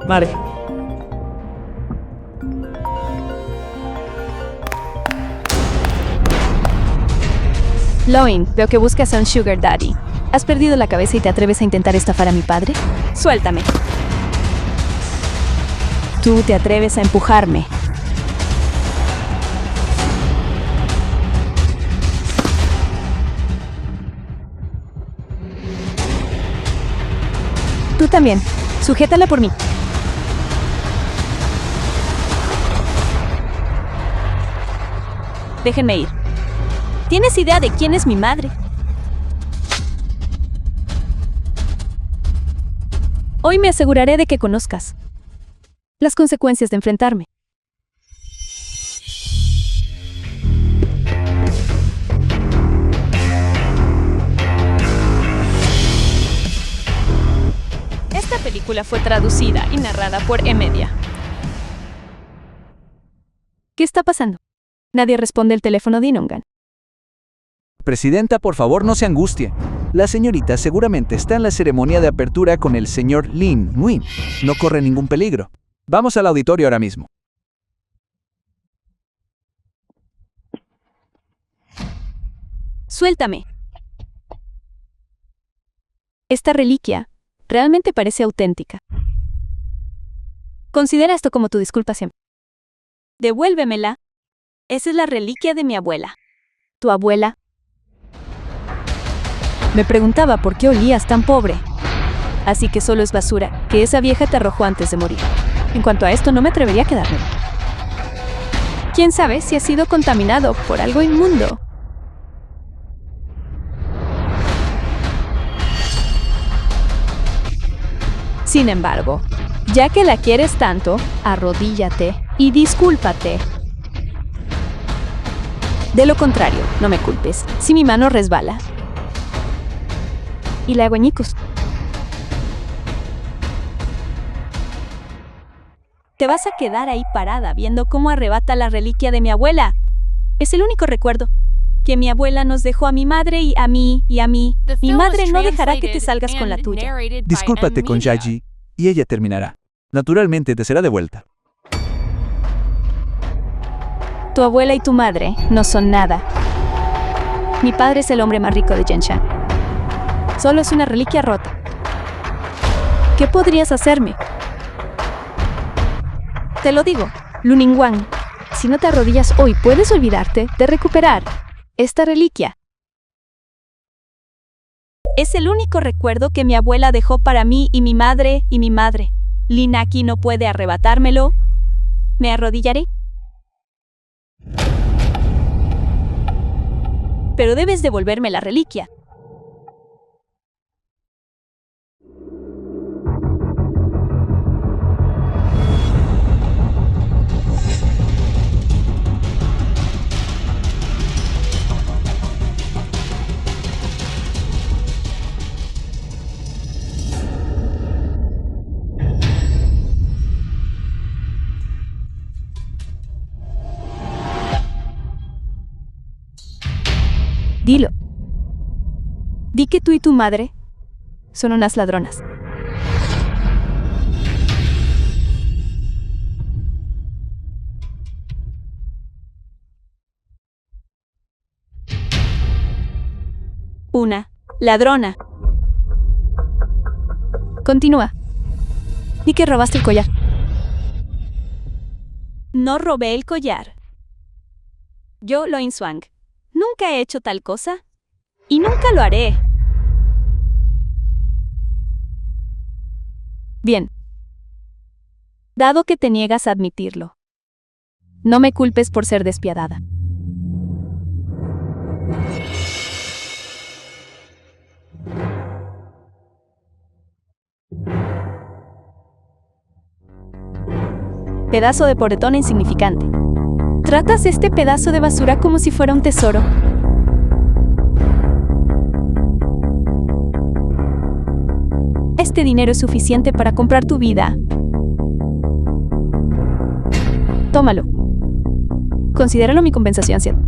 Vale. Loin, veo que buscas a un sugar daddy. ¿Has perdido la cabeza y te atreves a intentar estafar a mi padre? Suéltame. Tú te atreves a empujarme. Tú también. Sujétala por mí. Déjenme ir. ¿Tienes idea de quién es mi madre? Hoy me aseguraré de que conozcas las consecuencias de enfrentarme. Esta película fue traducida y narrada por E-Media. ¿Qué está pasando? Nadie responde el teléfono de Inungan. Presidenta, por favor, no se angustie. La señorita seguramente está en la ceremonia de apertura con el señor Lin Nguyen. No corre ningún peligro. Vamos al auditorio ahora mismo. Suéltame. Esta reliquia realmente parece auténtica. Considera esto como tu disculpa siempre. Devuélvemela. Esa es la reliquia de mi abuela. ¿Tu abuela? Me preguntaba por qué olías tan pobre. Así que solo es basura que esa vieja te arrojó antes de morir. En cuanto a esto, no me atrevería a quedármelo. ¿Quién sabe si ha sido contaminado por algo inmundo? Sin embargo, ya que la quieres tanto, arrodíllate y discúlpate. De lo contrario, no me culpes si mi mano resbala. Y le hago añicos. Te vas a quedar ahí parada viendo cómo arrebata la reliquia de mi abuela. Es el único recuerdo que mi abuela nos dejó a mi madre y a mí. Mi madre no dejará que te salgas con la tuya. Discúlpate con Yaji y ella terminará. Naturalmente te será devuelta. Tu abuela y tu madre no son nada. Mi padre es el hombre más rico de Genshan. Solo es una reliquia rota. ¿Qué podrías hacerme? Te lo digo, Luningwan, si no te arrodillas hoy, puedes olvidarte de recuperar esta reliquia. Es el único recuerdo que mi abuela dejó para mí y mi madre. Linaki no puede arrebatármelo. ¿Me arrodillaré? Pero debes devolverme la reliquia. Dilo. Di que tú y tu madre son unas ladronas. Una ladrona. Continúa. Di que robaste el collar. No robé el collar. Yo, Loin Swang, nunca he hecho tal cosa. Y nunca lo haré. Bien. Dado que te niegas a admitirlo, no me culpes por ser despiadada. Pedazo de pobretón insignificante. Tratas este pedazo de basura como si fuera un tesoro. Este dinero es suficiente para comprar tu vida. Tómalo. Considéralo mi compensación, ¿cierto?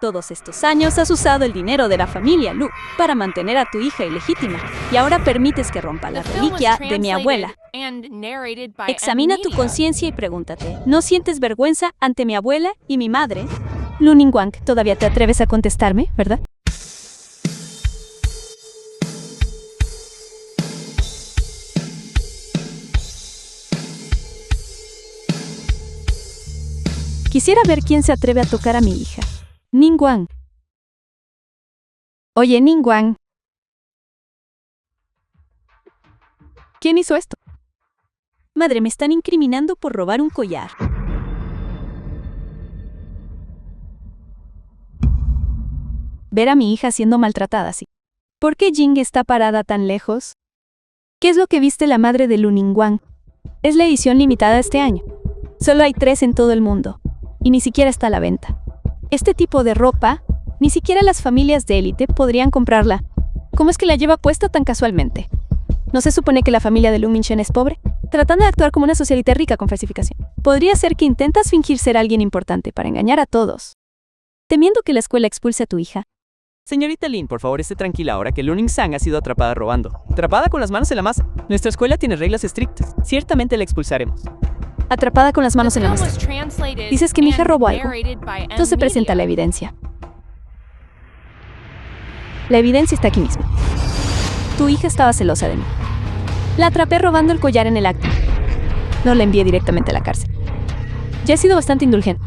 Todos estos años has usado el dinero de la familia Lu para mantener a tu hija ilegítima y ahora permites que rompa la reliquia de mi abuela. Examina tu conciencia y pregúntate, ¿no sientes vergüenza ante mi abuela y mi madre? Lu Ningguang, todavía te atreves a contestarme, ¿verdad? Quisiera ver quién se atreve a tocar a mi hija. Ningguang. Oye, Ningguang. ¿Quién hizo esto? Madre, me están incriminando por robar un collar. Ver a mi hija siendo maltratada así. ¿Por qué Jing está parada tan lejos? ¿Qué es lo que viste la madre de Lu Ningguang? Es la edición limitada este año. Solo hay 3 en todo el mundo. Y ni siquiera está a la venta. Este tipo de ropa, ni siquiera las familias de élite podrían comprarla. ¿Cómo es que la lleva puesta tan casualmente? ¿No se supone que la familia de Lu Minchen es pobre? Tratando de actuar como una socialite rica con falsificación. Podría ser que intentas fingir ser alguien importante para engañar a todos. Temiendo que la escuela expulse a tu hija. Señorita Lin, por favor, esté tranquila ahora que Lu Ning-sang ha sido atrapada robando. Atrapada con las manos en la masa. Nuestra escuela tiene reglas estrictas. Ciertamente la expulsaremos. Atrapada con las manos en la masa. Dices que mi hija robó algo. Entonces presenta la evidencia. La evidencia está aquí mismo. Tu hija estaba celosa de mí. La atrapé robando el collar en el acto. No la envié directamente a la cárcel. Ya he sido bastante indulgente.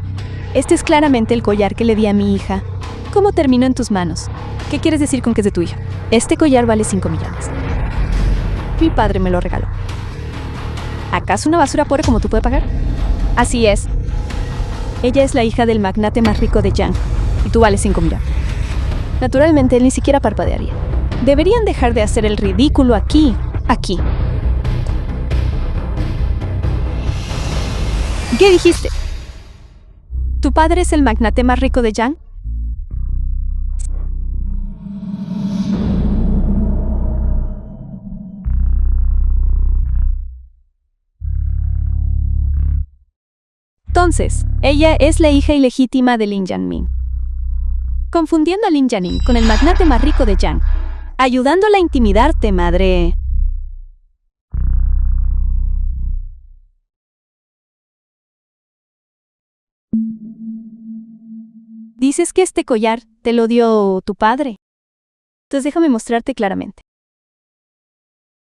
Este es claramente el collar que le di a mi hija. ¿Cómo terminó en tus manos? ¿Qué quieres decir con que es de tu hija? Este collar vale 5 millones. Mi padre me lo regaló. ¿Acaso una basura pobre como tú puede pagar? Así es. Ella es la hija del magnate más rico de Yang, y tú vales 5 millones. Naturalmente, él ni siquiera parpadearía. Deberían dejar de hacer el ridículo aquí. ¿Qué dijiste? ¿Tu padre es el magnate más rico de Yang? Entonces, ella es la hija ilegítima de Lin Yanmin. Confundiendo a Lin Yanmin con el magnate más rico de Yang. Ayudándola a intimidarte, madre. Dices que este collar te lo dio tu padre. Entonces déjame mostrarte claramente.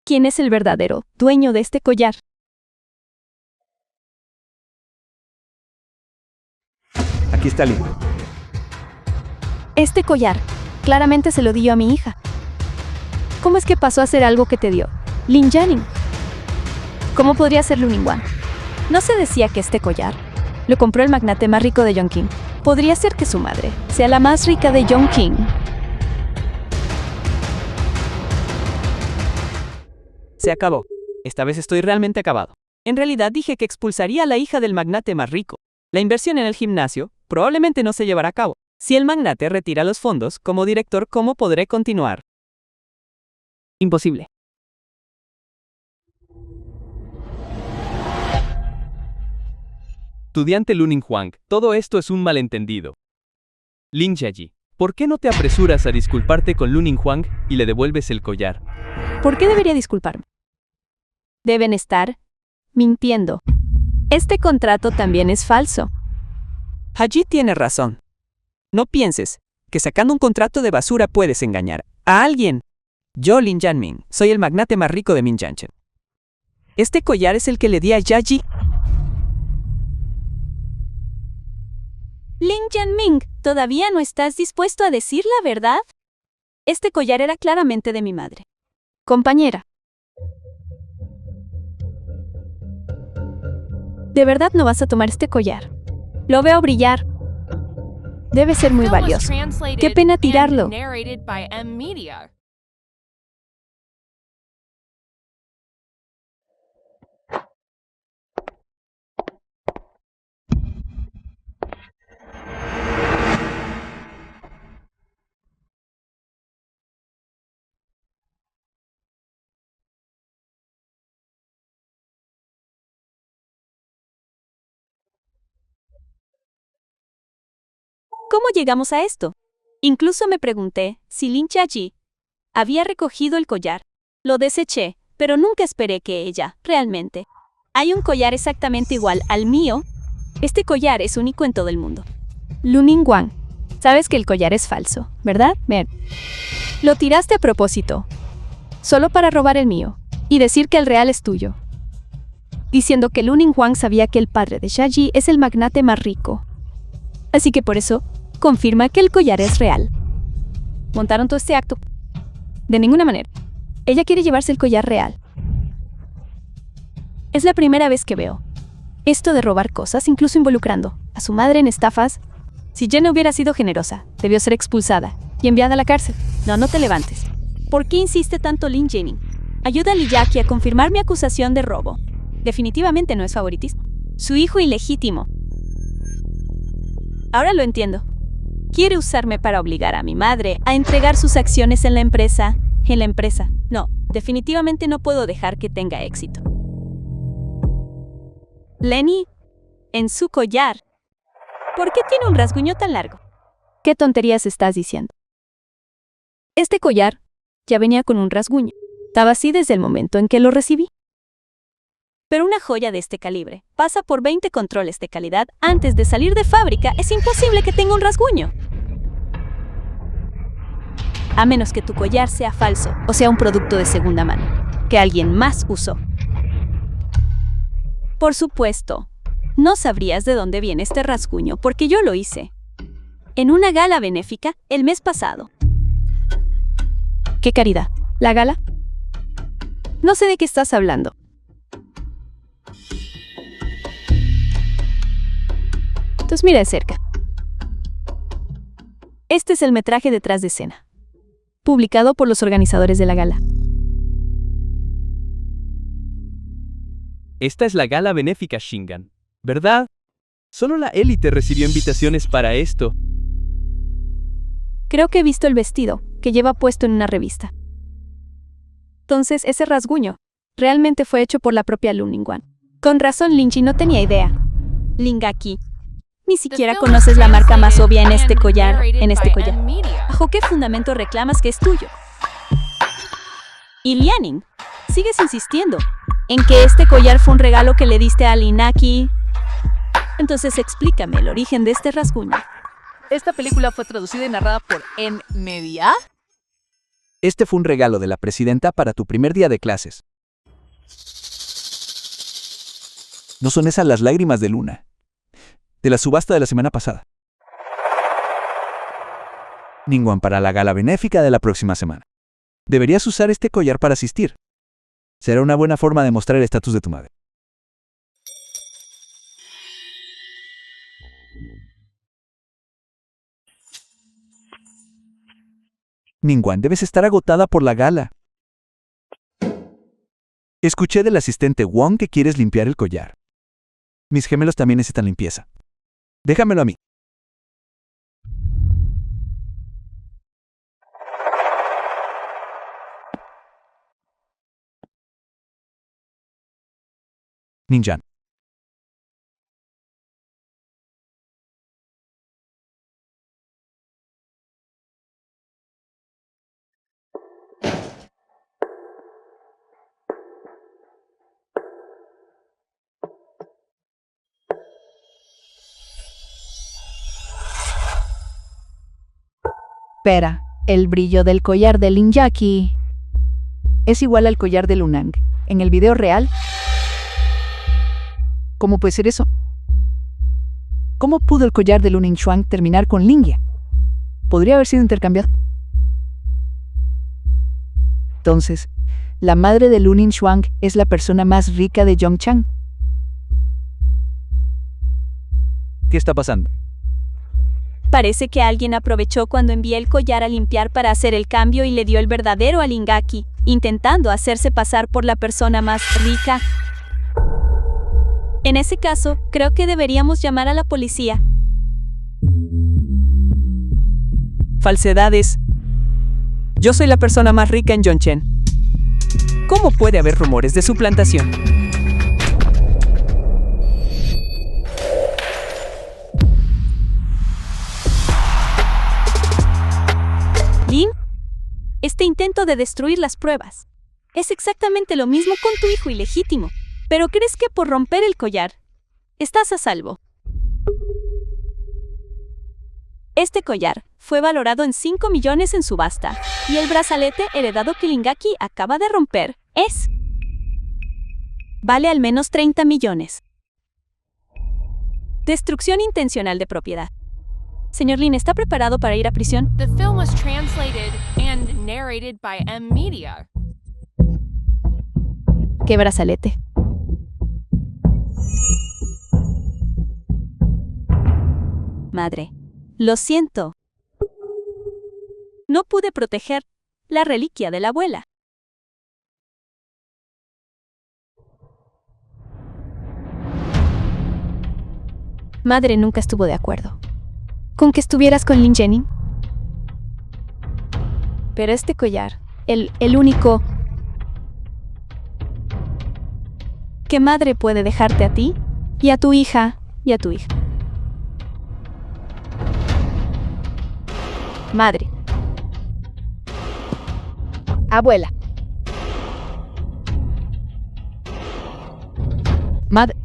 ¿Quién es el verdadero dueño de este collar? Aquí está Lin. Este collar claramente se lo di yo a mi hija. ¿Cómo es que pasó a ser algo que te dio Lin Yanning? ¿Cómo podría ser Lu Ningguang? ¿No se decía que este collar lo compró el magnate más rico de Yongqing? Podría ser que su madre sea la más rica de Yongqing. Se acabó. Esta vez estoy realmente acabado. En realidad dije que expulsaría a la hija del magnate más rico. La inversión en el gimnasio probablemente no se llevará a cabo. Si el magnate retira los fondos, como director, ¿cómo podré continuar? Imposible. Estudiante Lu Ninghuang, todo esto es un malentendido. Lin Jiayi, ¿por qué no te apresuras a disculparte con Lu Ninghuang y le devuelves el collar? ¿Por qué debería disculparme? Deben estar mintiendo. Este contrato también es falso. Haji tiene razón. No pienses que sacando un contrato de basura puedes engañar a alguien. Yo, Lin Yanmin, soy el magnate más rico de Minyanchen. Este collar es el que le di a Yaji. Lin Yanming, ¿todavía no estás dispuesto a decir la verdad? Este collar era claramente de mi madre. Compañera. ¿De verdad no vas a tomar este collar? Lo veo brillar. Debe ser muy valioso. Qué pena tirarlo. ¿Cómo llegamos a esto? Incluso me pregunté si Lin Jiaqi había recogido el collar. Lo deseché, pero nunca esperé que ella, realmente. Hay un collar exactamente igual al mío. Este collar es único en todo el mundo. Luning Wang, sabes que el collar es falso, ¿verdad? Mer. Lo tiraste a propósito, solo para robar el mío y decir que el real es tuyo. Diciendo que Luning Wang sabía que el padre de Shaji es el magnate más rico. Así que por eso, confirma que el collar es real. Montaron todo este acto. De ninguna manera. Ella quiere llevarse el collar real. Es la primera vez que veo esto de robar cosas, incluso involucrando a su madre en estafas. Si Jen hubiera sido generosa, debió ser expulsada y enviada a la cárcel. No te levantes. ¿Por qué insiste tanto Lin Jiaqi? Ayuda a Li Jiaqi a confirmar mi acusación de robo. Definitivamente no es favoritismo. Su hijo ilegítimo. Ahora lo entiendo. Quiere usarme para obligar a mi madre a entregar sus acciones en la empresa. No, definitivamente no puedo dejar que tenga éxito. Lenny, en su collar. ¿Por qué tiene un rasguño tan largo? ¿Qué tonterías estás diciendo? Este collar ya venía con un rasguño. Estaba así desde el momento en que lo recibí. Pero una joya de este calibre pasa por 20 controles de calidad antes de salir de fábrica. Es imposible que tenga un rasguño. A menos que tu collar sea falso o sea un producto de segunda mano, que alguien más usó. Por supuesto, no sabrías de dónde viene este rasguño porque yo lo hice en una gala benéfica el mes pasado. ¿Qué caridad? ¿La gala? No sé de qué estás hablando. Entonces mira de cerca. Este es el metraje detrás de escena, publicado por los organizadores de la gala. Esta es la gala benéfica Shingan, ¿verdad? Solo la élite recibió invitaciones para esto. Creo que he visto el vestido que lleva puesto en una revista. Entonces, ese rasguño realmente fue hecho por la propia Luning Wang. Con razón, Lin Ji no tenía idea. Lin Jiaqi, ni siquiera conoces la marca más obvia en este collar. ¿Bajo qué fundamento reclamas que es tuyo? Y Lianing, sigues insistiendo en que este collar fue un regalo que le diste a Lin Jiaqi. Entonces explícame el origen de este rasguño. Esta película fue traducida y narrada por N-Media. Este fue un regalo de la presidenta para tu primer día de clases. ¿No son esas las lágrimas de Luna? De la subasta de la semana pasada. Ningún para la gala benéfica de la próxima semana. Deberías usar este collar para asistir. Será una buena forma de mostrar el estatus de tu madre. Ningún, debes estar agotada por la gala. Escuché del asistente Wong que quieres limpiar el collar. Mis gemelos también necesitan limpieza. Déjamelo a mí. Ninjan. Espera, el brillo del collar de Lin Jiaqi es igual al collar de Lunang. En el video real, ¿cómo puede ser eso? ¿Cómo pudo el collar de Luning Xuan terminar con Lingia? Podría haber sido intercambiado. Entonces, la madre de Luning Xuan es la persona más rica de Yongchang. ¿Qué está pasando? Parece que alguien aprovechó cuando envié el collar a limpiar para hacer el cambio y le dio el verdadero a Lin Jiaqi, intentando hacerse pasar por la persona más rica. En ese caso, creo que deberíamos llamar a la policía. Falsedades. Yo soy la persona más rica en Yongchen. ¿Cómo puede haber rumores de suplantación? Lin, este intento de destruir las pruebas es exactamente lo mismo con tu hijo ilegítimo. ¿Pero crees que por romper el collar estás a salvo? Este collar fue valorado en 5 millones en subasta, y el brazalete heredado que Lingaki acaba de romper vale al menos 30 millones. Destrucción intencional de propiedad. Señor Lin, ¿está preparado para ir a prisión? The film was translated and narrated by M Media. ¿Qué brazalete? Madre, lo siento. No pude proteger la reliquia de la abuela. Madre nunca estuvo de acuerdo con que estuvieras con Lin Jennings. Pero este collar, el único que madre puede dejarte a ti y a tu hija y a tu hija. Madre. Abuela. Madre.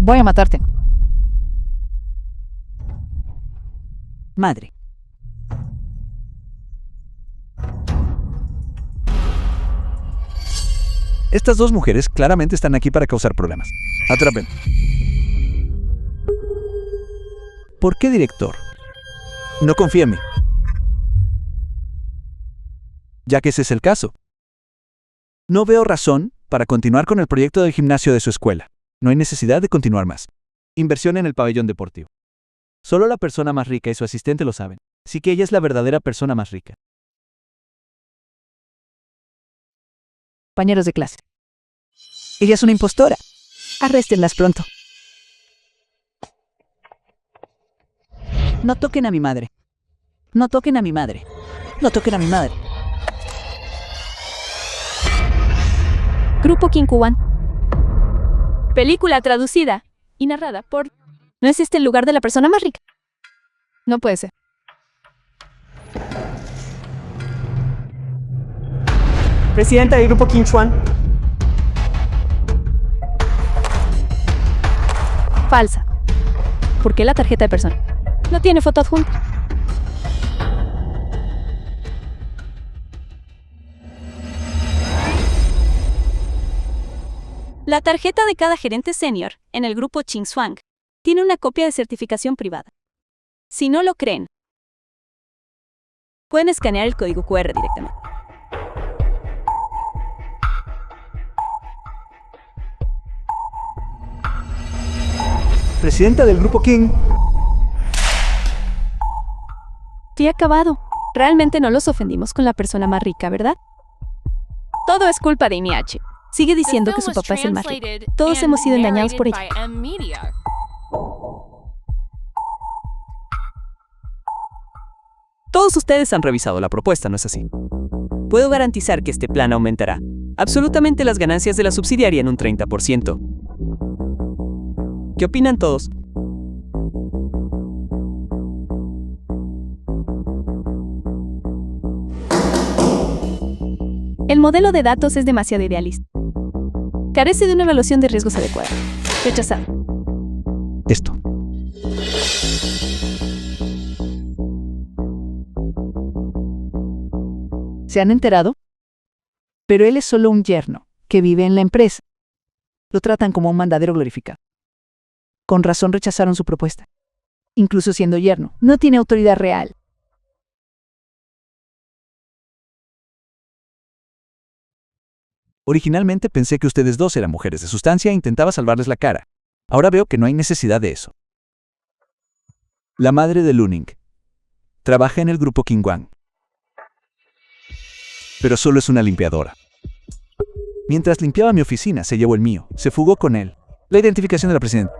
Voy a matarte. Madre. Estas dos mujeres claramente están aquí para causar problemas. Atrapen. ¿Por qué, director? No confía en mí. Ya que ese es el caso. No veo razón para continuar con el proyecto del gimnasio de su escuela. No hay necesidad de continuar más. Inversión en el pabellón deportivo. Solo la persona más rica y su asistente lo saben. Así que ella es la verdadera persona más rica. Compañeros de clase. Ella es una impostora. Arréstenlas pronto. No toquen a mi madre. No toquen a mi madre. No toquen a mi madre. Grupo Kinkuwan. Película traducida y narrada por... ¿No es este el lugar de la persona más rica? No puede ser. Presidenta del grupo Kinchuan. Falsa. ¿Por qué la tarjeta de persona no tiene foto adjunta? La tarjeta de cada gerente senior en el grupo Chingswang tiene una copia de certificación privada. Si no lo creen, pueden escanear el código QR directamente. Presidenta del grupo King. Estoy acabado. Realmente no los ofendimos con la persona más rica, ¿verdad? Todo es culpa de Iniachi. Sigue diciendo que su papá es el más rico. Todos hemos sido engañados por ella. Todos ustedes han revisado la propuesta, ¿no es así? Puedo garantizar que este plan aumentará absolutamente las ganancias de la subsidiaria en un 30%. ¿Qué opinan todos? El modelo de datos es demasiado idealista. Carece de una evaluación de riesgos adecuada. Rechazado. Esto. ¿Se han enterado? Pero él es solo un yerno que vive en la empresa. Lo tratan como un mandadero glorificado. Con razón rechazaron su propuesta. Incluso siendo yerno, no tiene autoridad real. Originalmente pensé que ustedes dos eran mujeres de sustancia e intentaba salvarles la cara. Ahora veo que no hay necesidad de eso. La madre de Luning trabaja en el grupo Kingwang, pero solo es una limpiadora. Mientras limpiaba mi oficina, se llevó el mío. Se fugó con él. La identificación de la presidenta.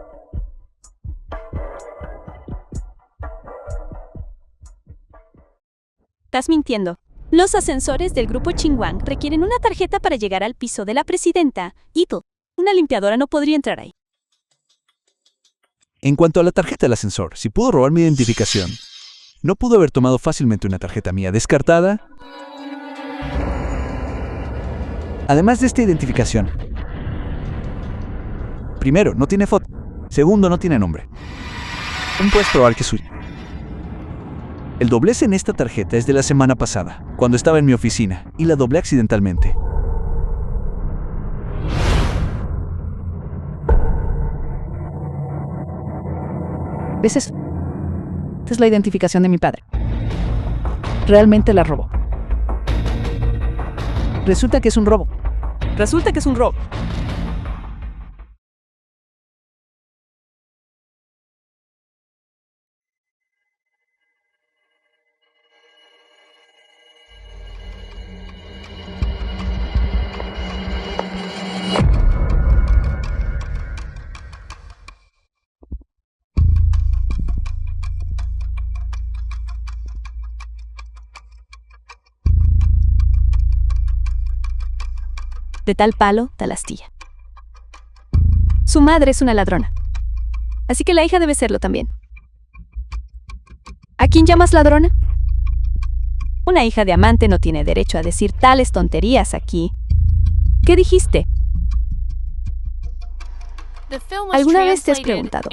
Estás mintiendo. Los ascensores del grupo Qingyuan requieren una tarjeta para llegar al piso de la presidenta, Idol. Una limpiadora no podría entrar ahí. En cuanto a la tarjeta del ascensor, si pudo robar mi identificación, ¿no pudo haber tomado fácilmente una tarjeta mía descartada? Además de esta identificación, primero, no tiene foto. Segundo, no tiene nombre. ¿Cómo puedes probar que es suyo? El doblez en esta tarjeta es de la semana pasada, cuando estaba en mi oficina, y la doblé accidentalmente. ¿Ves eso? Esta es la identificación de mi padre. Realmente la robó. Resulta que es un robo. Resulta que es un robo. De tal palo, tal astilla. Su madre es una ladrona. Así que la hija debe serlo también. ¿A quién llamas ladrona? Una hija de amante no tiene derecho a decir tales tonterías aquí. ¿Qué dijiste? ¿Alguna vez te has preguntado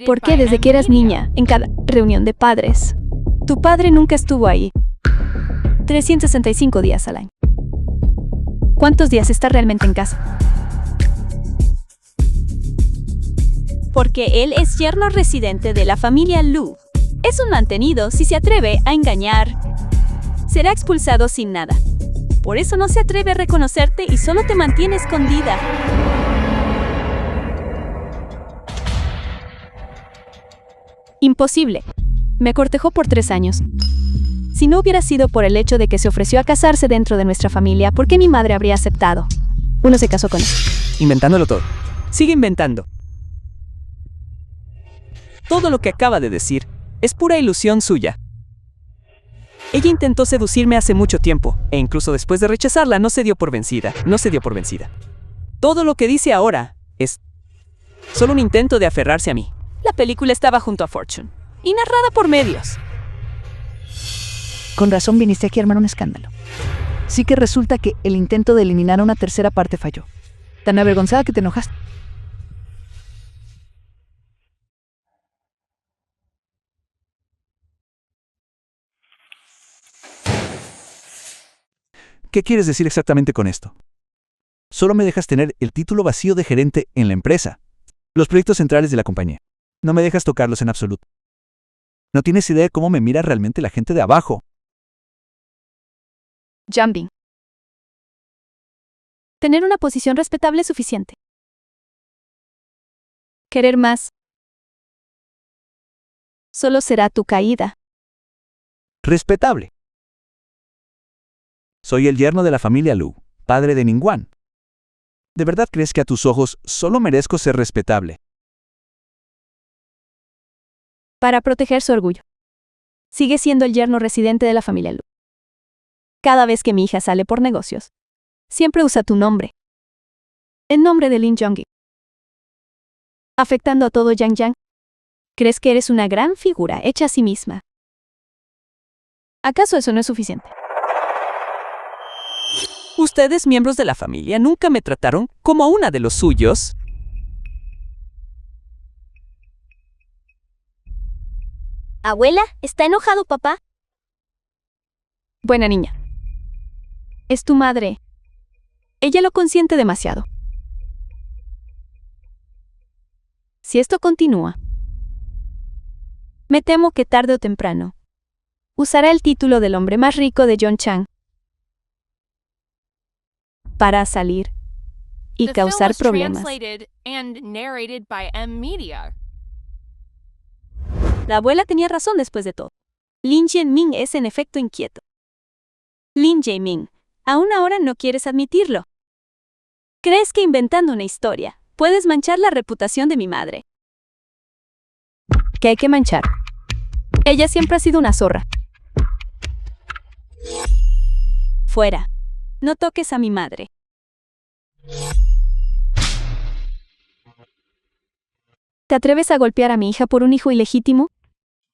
por qué desde que eras niña, en cada reunión de padres, tu padre nunca estuvo ahí? 365 días al año. ¿Cuántos días está realmente en casa? Porque él es yerno residente de la familia Lu. Es un mantenido. Si se atreve a engañar, será expulsado sin nada. Por eso no se atreve a reconocerte y solo te mantiene escondida. Imposible. Me cortejó por 3 años. Si no hubiera sido por el hecho de que se ofreció a casarse dentro de nuestra familia, ¿por qué mi madre habría aceptado? Uno se casó con él. Inventándolo todo. Sigue inventando. Todo lo que acaba de decir es pura ilusión suya. Ella intentó seducirme hace mucho tiempo, e incluso después de rechazarla no se dio por vencida. Todo lo que dice ahora es solo un intento de aferrarse a mí. La película estaba junto a Fortune, y narrada por medios. Con razón viniste aquí a armar un escándalo. Sí que resulta que el intento de eliminar a una tercera parte falló. Tan avergonzada que te enojaste. ¿Qué quieres decir exactamente con esto? Solo me dejas tener el título vacío de gerente en la empresa. Los proyectos centrales de la compañía. No me dejas tocarlos en absoluto. No tienes idea de cómo me mira realmente la gente de abajo. Jumping. Tener una posición respetable es suficiente. Querer más solo será tu caída. Respetable. Soy el yerno de la familia Lu, padre de Ningguang. ¿De verdad crees que a tus ojos solo merezco ser respetable? Para proteger su orgullo. Sigue siendo el yerno residente de la familia Lu. Cada vez que mi hija sale por negocios, siempre usa tu nombre. El nombre de Lin Jonggi. Afectando a todo Yang. ¿Crees que eres una gran figura hecha a sí misma? ¿Acaso eso no es suficiente? Ustedes, miembros de la familia, nunca me trataron como una de los suyos. Abuela, ¿está enojado papá? Buena niña. Es tu madre. Ella lo consiente demasiado. Si esto continúa, me temo que tarde o temprano usará el título del hombre más rico de Yongchang para salir y causar problemas. La abuela tenía razón después de todo. Lin Jianming es en efecto inquieto. Lin Jianming, aún ahora no quieres admitirlo. ¿Crees que inventando una historia puedes manchar la reputación de mi madre? ¿Qué hay que manchar? Ella siempre ha sido una zorra. Fuera. No toques a mi madre. ¿Te atreves a golpear a mi hija por un hijo ilegítimo?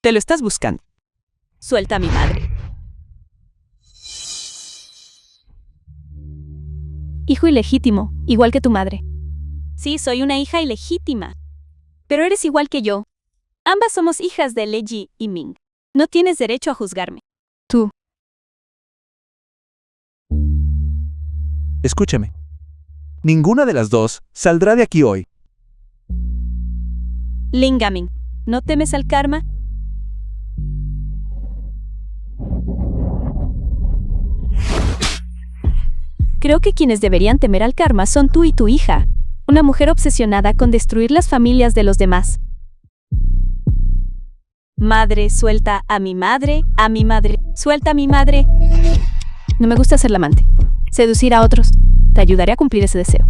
Te lo estás buscando. Suelta a mi madre. Hijo ilegítimo, igual que tu madre. Sí, soy una hija ilegítima. Pero eres igual que yo. Ambas somos hijas de Leji y Ming. No tienes derecho a juzgarme. Tú. Escúchame. Ninguna de las dos saldrá de aquí hoy. Lingaming, ¿no temes al karma? Creo que quienes deberían temer al karma son tú y tu hija, una mujer obsesionada con destruir las familias de los demás. Madre, suelta a mi madre, suelta a mi madre. No me gusta ser la amante. Seducir a otros. Te ayudaré a cumplir ese deseo.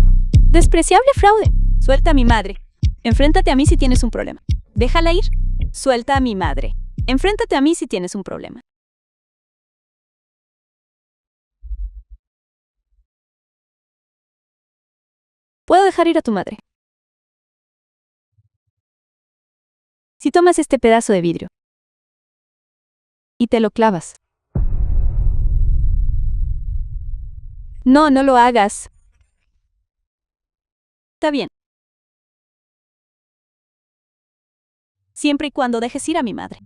Despreciable fraude. Suelta a mi madre. Enfréntate a mí si tienes un problema. Déjala ir. Suelta a mi madre. Enfréntate a mí si tienes un problema. Puedo dejar ir a tu madre. Si tomas este pedazo de vidrio y te lo clavas. No, no lo hagas. Está bien. Siempre y cuando dejes ir a mi madre.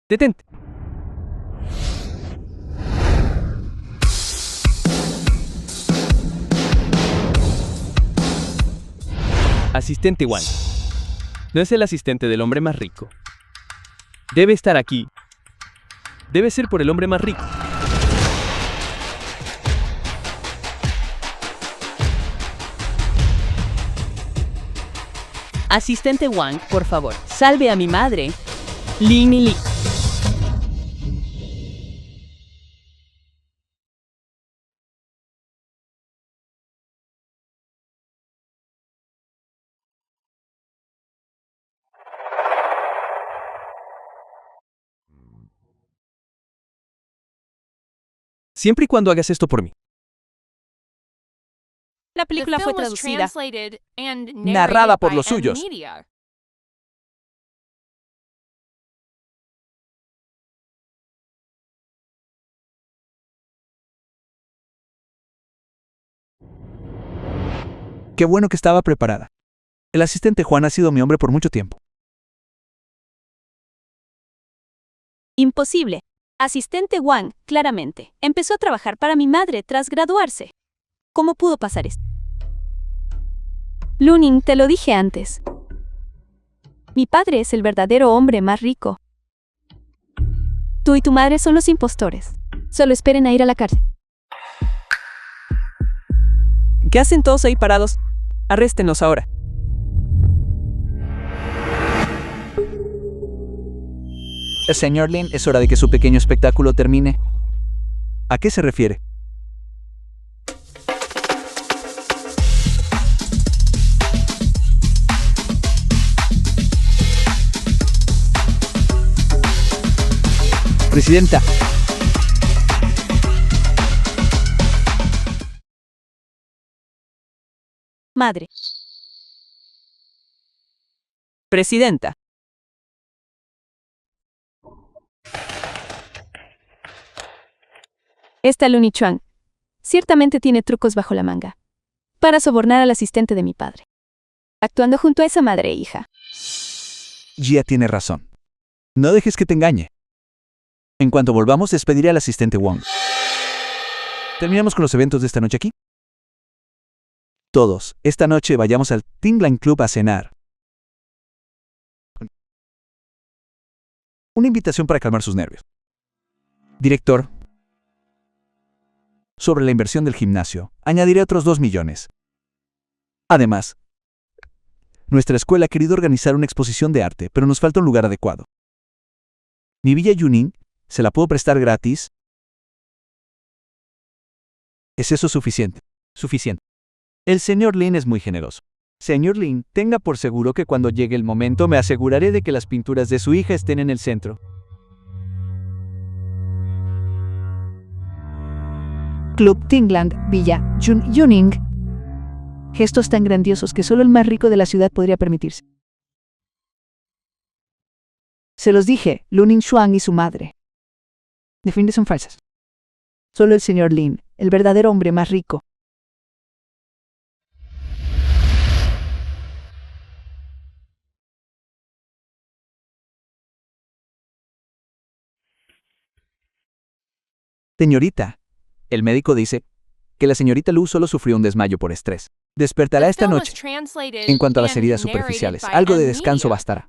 Detente. Asistente Wang. No es el asistente del hombre más rico. Debe estar aquí. Debe ser por el hombre más rico. Asistente Wang, por favor, salve a mi madre. Lin y Li. Siempre y cuando hagas esto por mí. La The película fue film was traducida. translated and Narrada narrated por by los M suyos. Media. Qué bueno que estaba preparada. El asistente Juan ha sido mi hombre por mucho tiempo. Imposible. Asistente Wang, claramente, empezó a trabajar para mi madre tras graduarse. ¿Cómo pudo pasar esto? Luning, te lo dije antes. Mi padre es el verdadero hombre más rico. Tú y tu madre son los impostores. Solo esperen a ir a la cárcel. ¿Qué hacen todos ahí parados? Arréstenos ahora. Señor Lin, es hora de que su pequeño espectáculo termine. ¿A qué se refiere? Presidenta. Madre. Presidenta. Esta Luni Chuang ciertamente tiene trucos bajo la manga para sobornar al asistente de mi padre, actuando junto a esa madre e hija. Jia tiene razón. No dejes que te engañe. En cuanto volvamos, despediré al asistente Wong. ¿Terminamos con los eventos de esta noche aquí? Todos, esta noche vayamos al Tingline Club a cenar. Una invitación para calmar sus nervios. Director. Sobre la inversión del gimnasio, añadiré otros 2 millones. Además, nuestra escuela ha querido organizar una exposición de arte, pero nos falta un lugar adecuado. Mi villa Yuning, ¿se la puedo prestar gratis? ¿Es eso suficiente? Suficiente. El señor Lin es muy generoso. Señor Lin, tenga por seguro que cuando llegue el momento me aseguraré de que las pinturas de su hija estén en el centro. Club Tingland, Villa Yuning. Gestos tan grandiosos que solo el más rico de la ciudad podría permitirse. Se los dije, Luning Xuan y su madre. Definitivamente son falsas. Solo el señor Lin, el verdadero hombre más rico. Señorita, el médico dice que la señorita Lu solo sufrió un desmayo por estrés. Despertará esta noche. En cuanto a las heridas superficiales, algo de descanso bastará.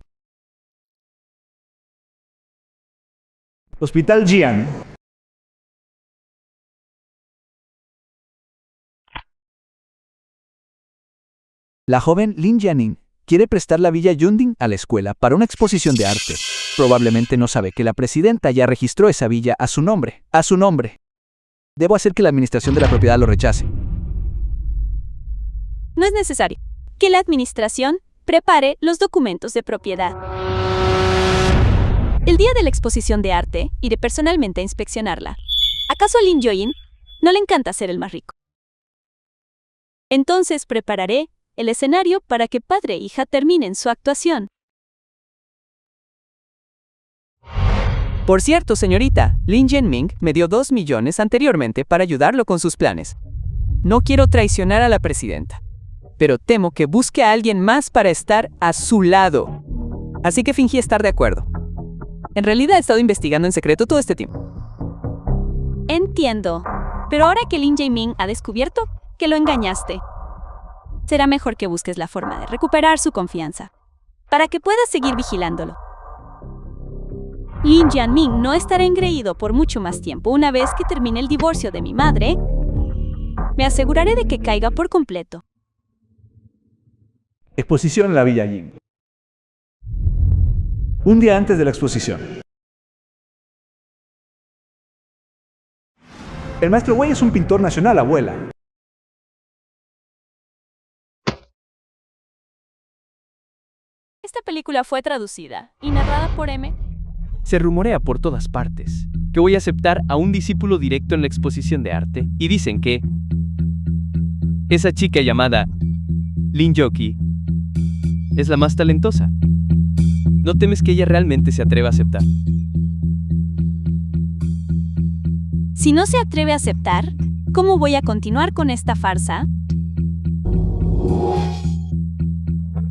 Hospital Jian. La joven Lin Jianing quiere prestar la Villa Yunding a la escuela para una exposición de arte. Probablemente no sabe que la presidenta ya registró esa villa a su nombre. A su nombre. Debo hacer que la administración de la propiedad lo rechace. No es necesario que la administración prepare los documentos de propiedad. El día de la exposición de arte, iré personalmente a inspeccionarla. ¿Acaso a Lin Yoyin no le encanta ser el más rico? Entonces prepararé el escenario para que padre e hija terminen su actuación. Por cierto, señorita, Lin Jianming me dio 2 millones anteriormente para ayudarlo con sus planes. No quiero traicionar a la presidenta, pero temo que busque a alguien más para estar a su lado. Así que fingí estar de acuerdo. En realidad he estado investigando en secreto todo este tiempo. Entiendo, pero ahora que Lin Jae-min ha descubierto que lo engañaste, será mejor que busques la forma de recuperar su confianza, para que puedas seguir vigilándolo. Lin Jianming no estará engreído por mucho más tiempo. Una vez que termine el divorcio de mi madre, me aseguraré de que caiga por completo. Exposición en la Villa Yin. Un día antes de la exposición. El maestro Wei es un pintor nacional, abuela. Esta película fue traducida y narrada por M. Se rumorea por todas partes que voy a aceptar a un discípulo directo en la exposición de arte y dicen que esa chica llamada Lin Yoki es la más talentosa. ¿No temes que ella realmente se atreva a aceptar? Si no se atreve a aceptar, ¿cómo voy a continuar con esta farsa?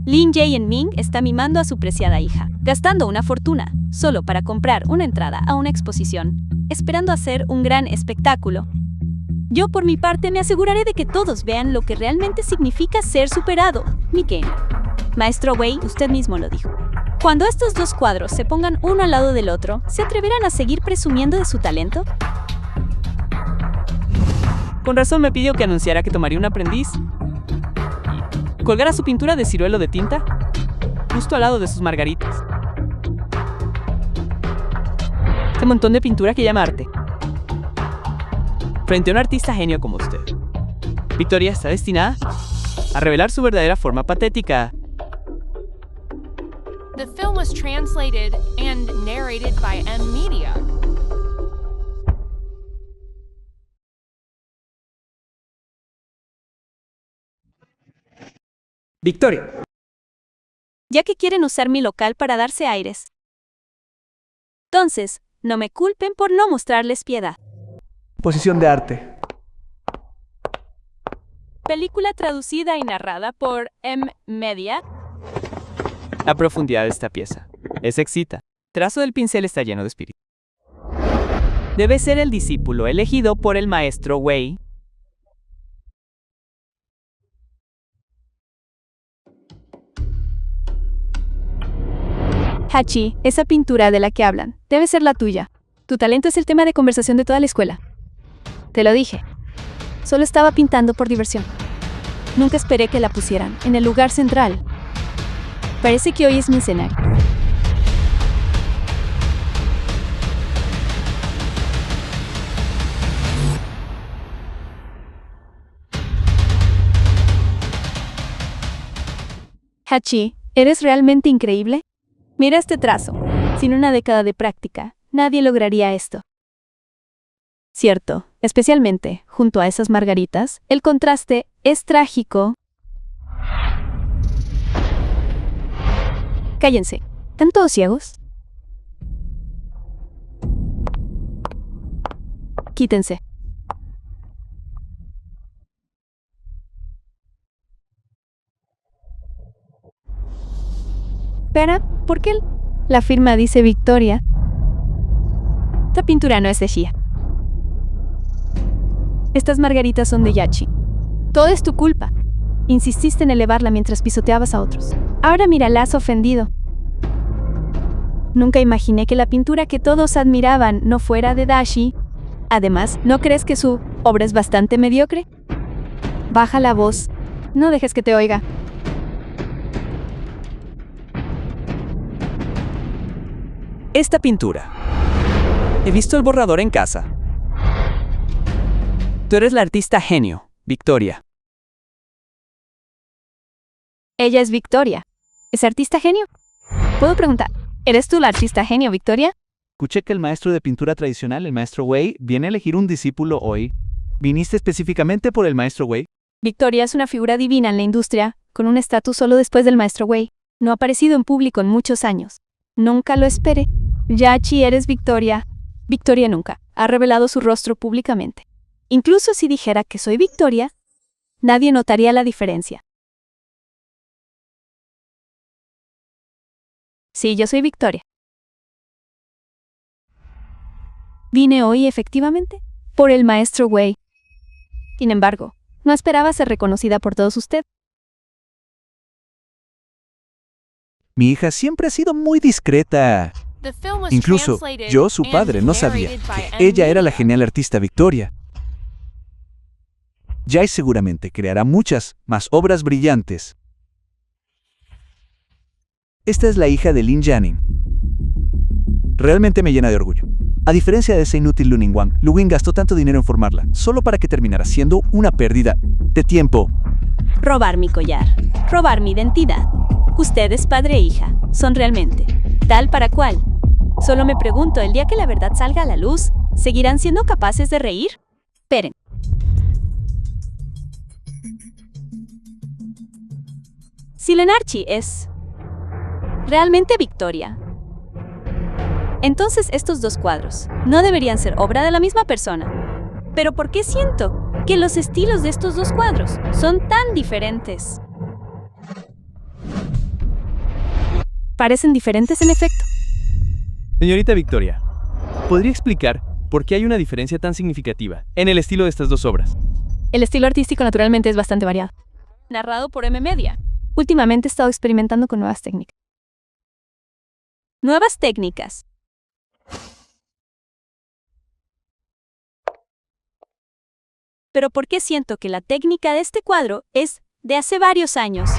Lin Jae-min está mimando a su preciada hija, gastando una fortuna, solo para comprar una entrada a una exposición, esperando hacer un gran espectáculo. Yo, por mi parte, me aseguraré de que todos vean lo que realmente significa ser superado. Mi game. Maestro Wei, usted mismo lo dijo. Cuando estos dos cuadros se pongan uno al lado del otro, ¿se atreverán a seguir presumiendo de su talento? Con razón me pidió que anunciara que tomaría un aprendiz y colgara su pintura de ciruelo de tinta justo al lado de sus margaritas. Este montón de pintura que llama arte. Frente a un artista genio como usted, Victoria está destinada a revelar su verdadera forma patética. The film was translated and narrated by M Media. Victoria. Ya que quieren usar mi local para darse aires. Entonces, no me culpen por no mostrarles piedad. Exposición de arte. Película traducida y narrada por M Media. La profundidad de esta pieza es excita. El trazo del pincel está lleno de espíritu. Debe ser el discípulo elegido por el maestro Wei. Hachi, esa pintura de la que hablan, debe ser la tuya. Tu talento es el tema de conversación de toda la escuela. Te lo dije. Solo estaba pintando por diversión. Nunca esperé que la pusieran en el lugar central. Parece que hoy es mi escenario. Hachi, ¿eres realmente increíble? Mira este trazo. Sin una década de práctica, nadie lograría esto. Cierto, especialmente, junto a esas margaritas, el contraste es trágico. Cállense. ¿Están todos ciegos? Quítense. Espera, ¿por qué la firma dice Victoria? Esta pintura no es de Shia. Estas margaritas son de Yachi. Todo es tu culpa. Insististe en elevarla mientras pisoteabas a otros. Ahora mira, la has ofendido. Nunca imaginé que la pintura que todos admiraban no fuera de Dashi. Además, ¿no crees que su obra es bastante mediocre? Baja la voz. No dejes que te oiga. Esta pintura. He visto el borrador en casa. Tú eres la artista genio, Victoria. Ella es Victoria. ¿Es artista genio? ¿Puedo preguntar? ¿Eres tú la artista genio, Victoria? Escuché que el maestro de pintura tradicional, el maestro Wei, viene a elegir un discípulo hoy. ¿Viniste específicamente por el maestro Wei? Victoria es una figura divina en la industria, con un estatus solo después del maestro Wei. No ha aparecido en público en muchos años. Nunca lo esperé. Yachi, eres Victoria. Victoria nunca ha revelado su rostro públicamente. Incluso si dijera que soy Victoria, nadie notaría la diferencia. Sí, yo soy Victoria. Vine hoy, efectivamente, por el maestro Wei. Sin embargo, no esperaba ser reconocida por todos ustedes. Mi hija siempre ha sido muy discreta. The film was Incluso translated yo, su and padre, no sabía narrated by que ella M. era la Media. genial artista Victoria. Jai seguramente creará muchas más obras brillantes. Esta es la hija de Lin Jianing. Realmente me llena de orgullo. A diferencia de ese inútil Lu Ningguang, Lu Wing gastó tanto dinero en formarla, solo para que terminara siendo una pérdida de tiempo. Robar mi collar. Robar mi identidad. Ustedes, padre e hija, son realmente tal para cual. Solo me pregunto, el día que la verdad salga a la luz, ¿seguirán siendo capaces de reír? Esperen. Si Lenarchi es realmente Victoria, entonces estos dos cuadros no deberían ser obra de la misma persona. Pero ¿por qué siento que los estilos de estos dos cuadros son tan diferentes? Parecen diferentes en efecto. Señorita Victoria, ¿podría explicar por qué hay una diferencia tan significativa en el estilo de estas dos obras? El estilo artístico naturalmente es bastante variado. Narrado por M. Media. Últimamente he estado experimentando con nuevas técnicas. Nuevas técnicas. Pero ¿por qué siento que la técnica de este cuadro es de hace varios años?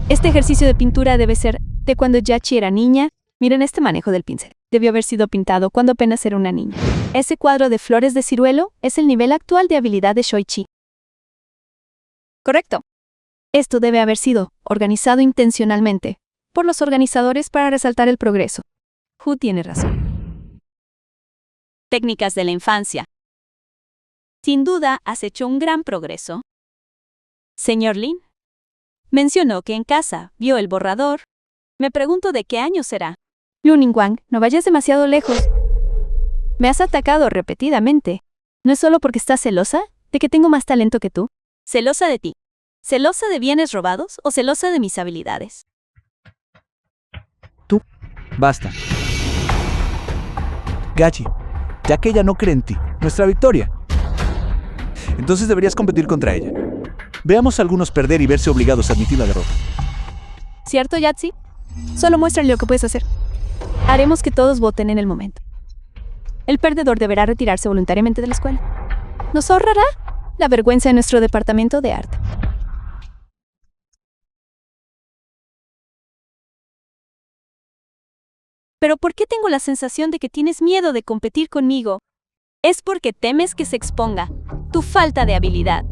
Este ejercicio de pintura debe ser de cuando Yachi era niña. Miren este manejo del pincel. Debió haber sido pintado cuando apenas era una niña. Ese cuadro de flores de ciruelo es el nivel actual de habilidad de Shoichi. Correcto. Esto debe haber sido organizado intencionalmente por los organizadores para resaltar el progreso. Hu tiene razón. Técnicas de la infancia. Sin duda, has hecho un gran progreso. Señor Lin, mencionó que en casa vio el borrador. Me pregunto de qué año será. Lu Ningguang, no vayas demasiado lejos. Me has atacado repetidamente. ¿No es solo porque estás celosa de que tengo más talento que tú? ¿Celosa de ti? ¿Celosa de bienes robados o celosa de mis habilidades? Basta. Gachi, ya que ella no cree en ti, nuestra Victoria, entonces deberías competir contra ella. Veamos a algunos perder y verse obligados a admitir la derrota. ¿Cierto, Yatsi? Solo muéstrale lo que puedes hacer. Haremos que todos voten en el momento. El perdedor deberá retirarse voluntariamente de la escuela. Nos ahorrará la vergüenza de nuestro departamento de arte. Pero ¿por qué tengo la sensación de que tienes miedo de competir conmigo? ¿Es porque temes que se exponga tu falta de habilidad?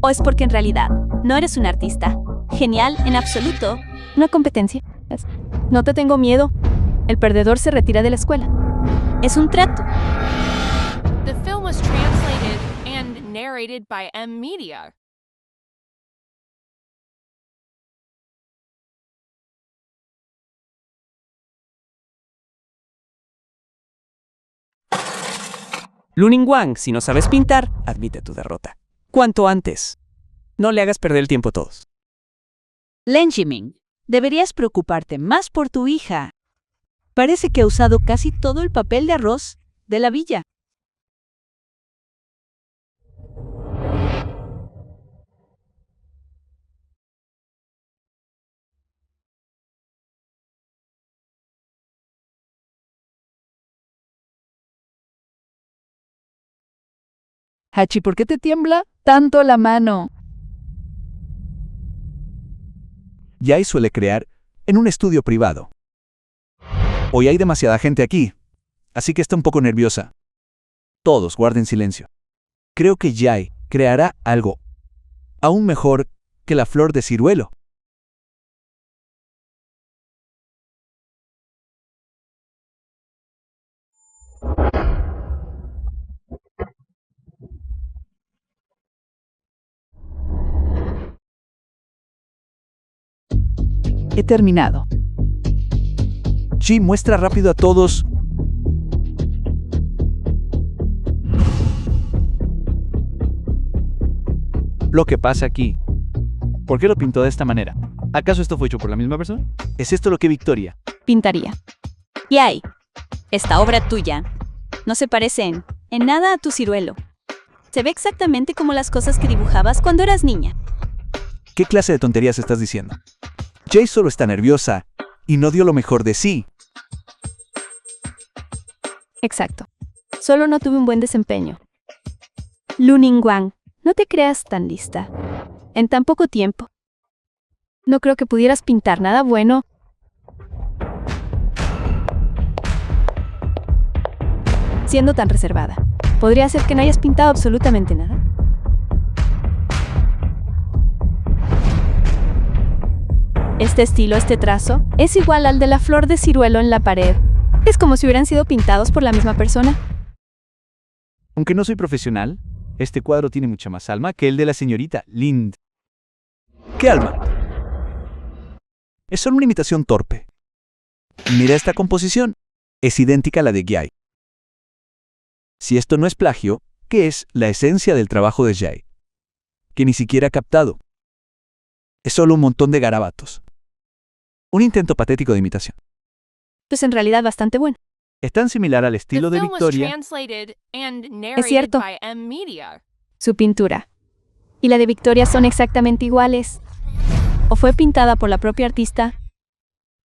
¿O es porque en realidad no eres un artista genial en absoluto? Una competencia. No te tengo miedo. El perdedor se retira de la escuela. Es un trato. The film was translated and narrated by M Media. Luning Wang, si no sabes pintar, admite tu derrota. Cuanto antes. No le hagas perder el tiempo a todos. Len Jiming, deberías preocuparte más por tu hija. Parece que ha usado casi todo el papel de arroz de la villa. Hachi, ¿por qué te tiembla tanto la mano? Yai suele crear en un estudio privado. Hoy hay demasiada gente aquí, así que está un poco nerviosa. Todos guarden silencio. Creo que Yai creará algo aún mejor que la flor de ciruelo. He terminado. Chi muestra rápido a todos. Lo que pasa aquí. ¿Por qué lo pintó de esta manera? ¿Acaso esto fue hecho por la misma persona? ¿Es esto lo que Victoria? Pintaría. Yai, esta obra tuya no se parece en nada a tu ciruelo. Se ve exactamente como las cosas que dibujabas cuando eras niña. ¿Qué clase de tonterías estás diciendo? Jay solo está nerviosa y no dio lo mejor de sí. Exacto. Solo no tuve un buen desempeño. Luning Wang, no te creas tan lista. En tan poco tiempo. No creo que pudieras pintar nada bueno. Siendo tan reservada. Podría ser que no hayas pintado absolutamente nada. Este estilo, este trazo, es igual al de la flor de ciruelo en la pared. Es como si hubieran sido pintados por la misma persona. Aunque no soy profesional, este cuadro tiene mucha más alma que el de la señorita Lind. ¿Qué alma? Es solo una imitación torpe. Mira esta composición. Es idéntica a la de Gyai. Si esto no es plagio, ¿qué es la esencia del trabajo de Gyai? Que ni siquiera ha captado. Es solo un montón de garabatos. Un intento patético de imitación. Pues en realidad bastante bueno. Es tan similar al estilo The de film was Victoria. translated and narrated cierto. by M Media. Su pintura y la de Victoria son exactamente iguales. O fue pintada por la propia artista,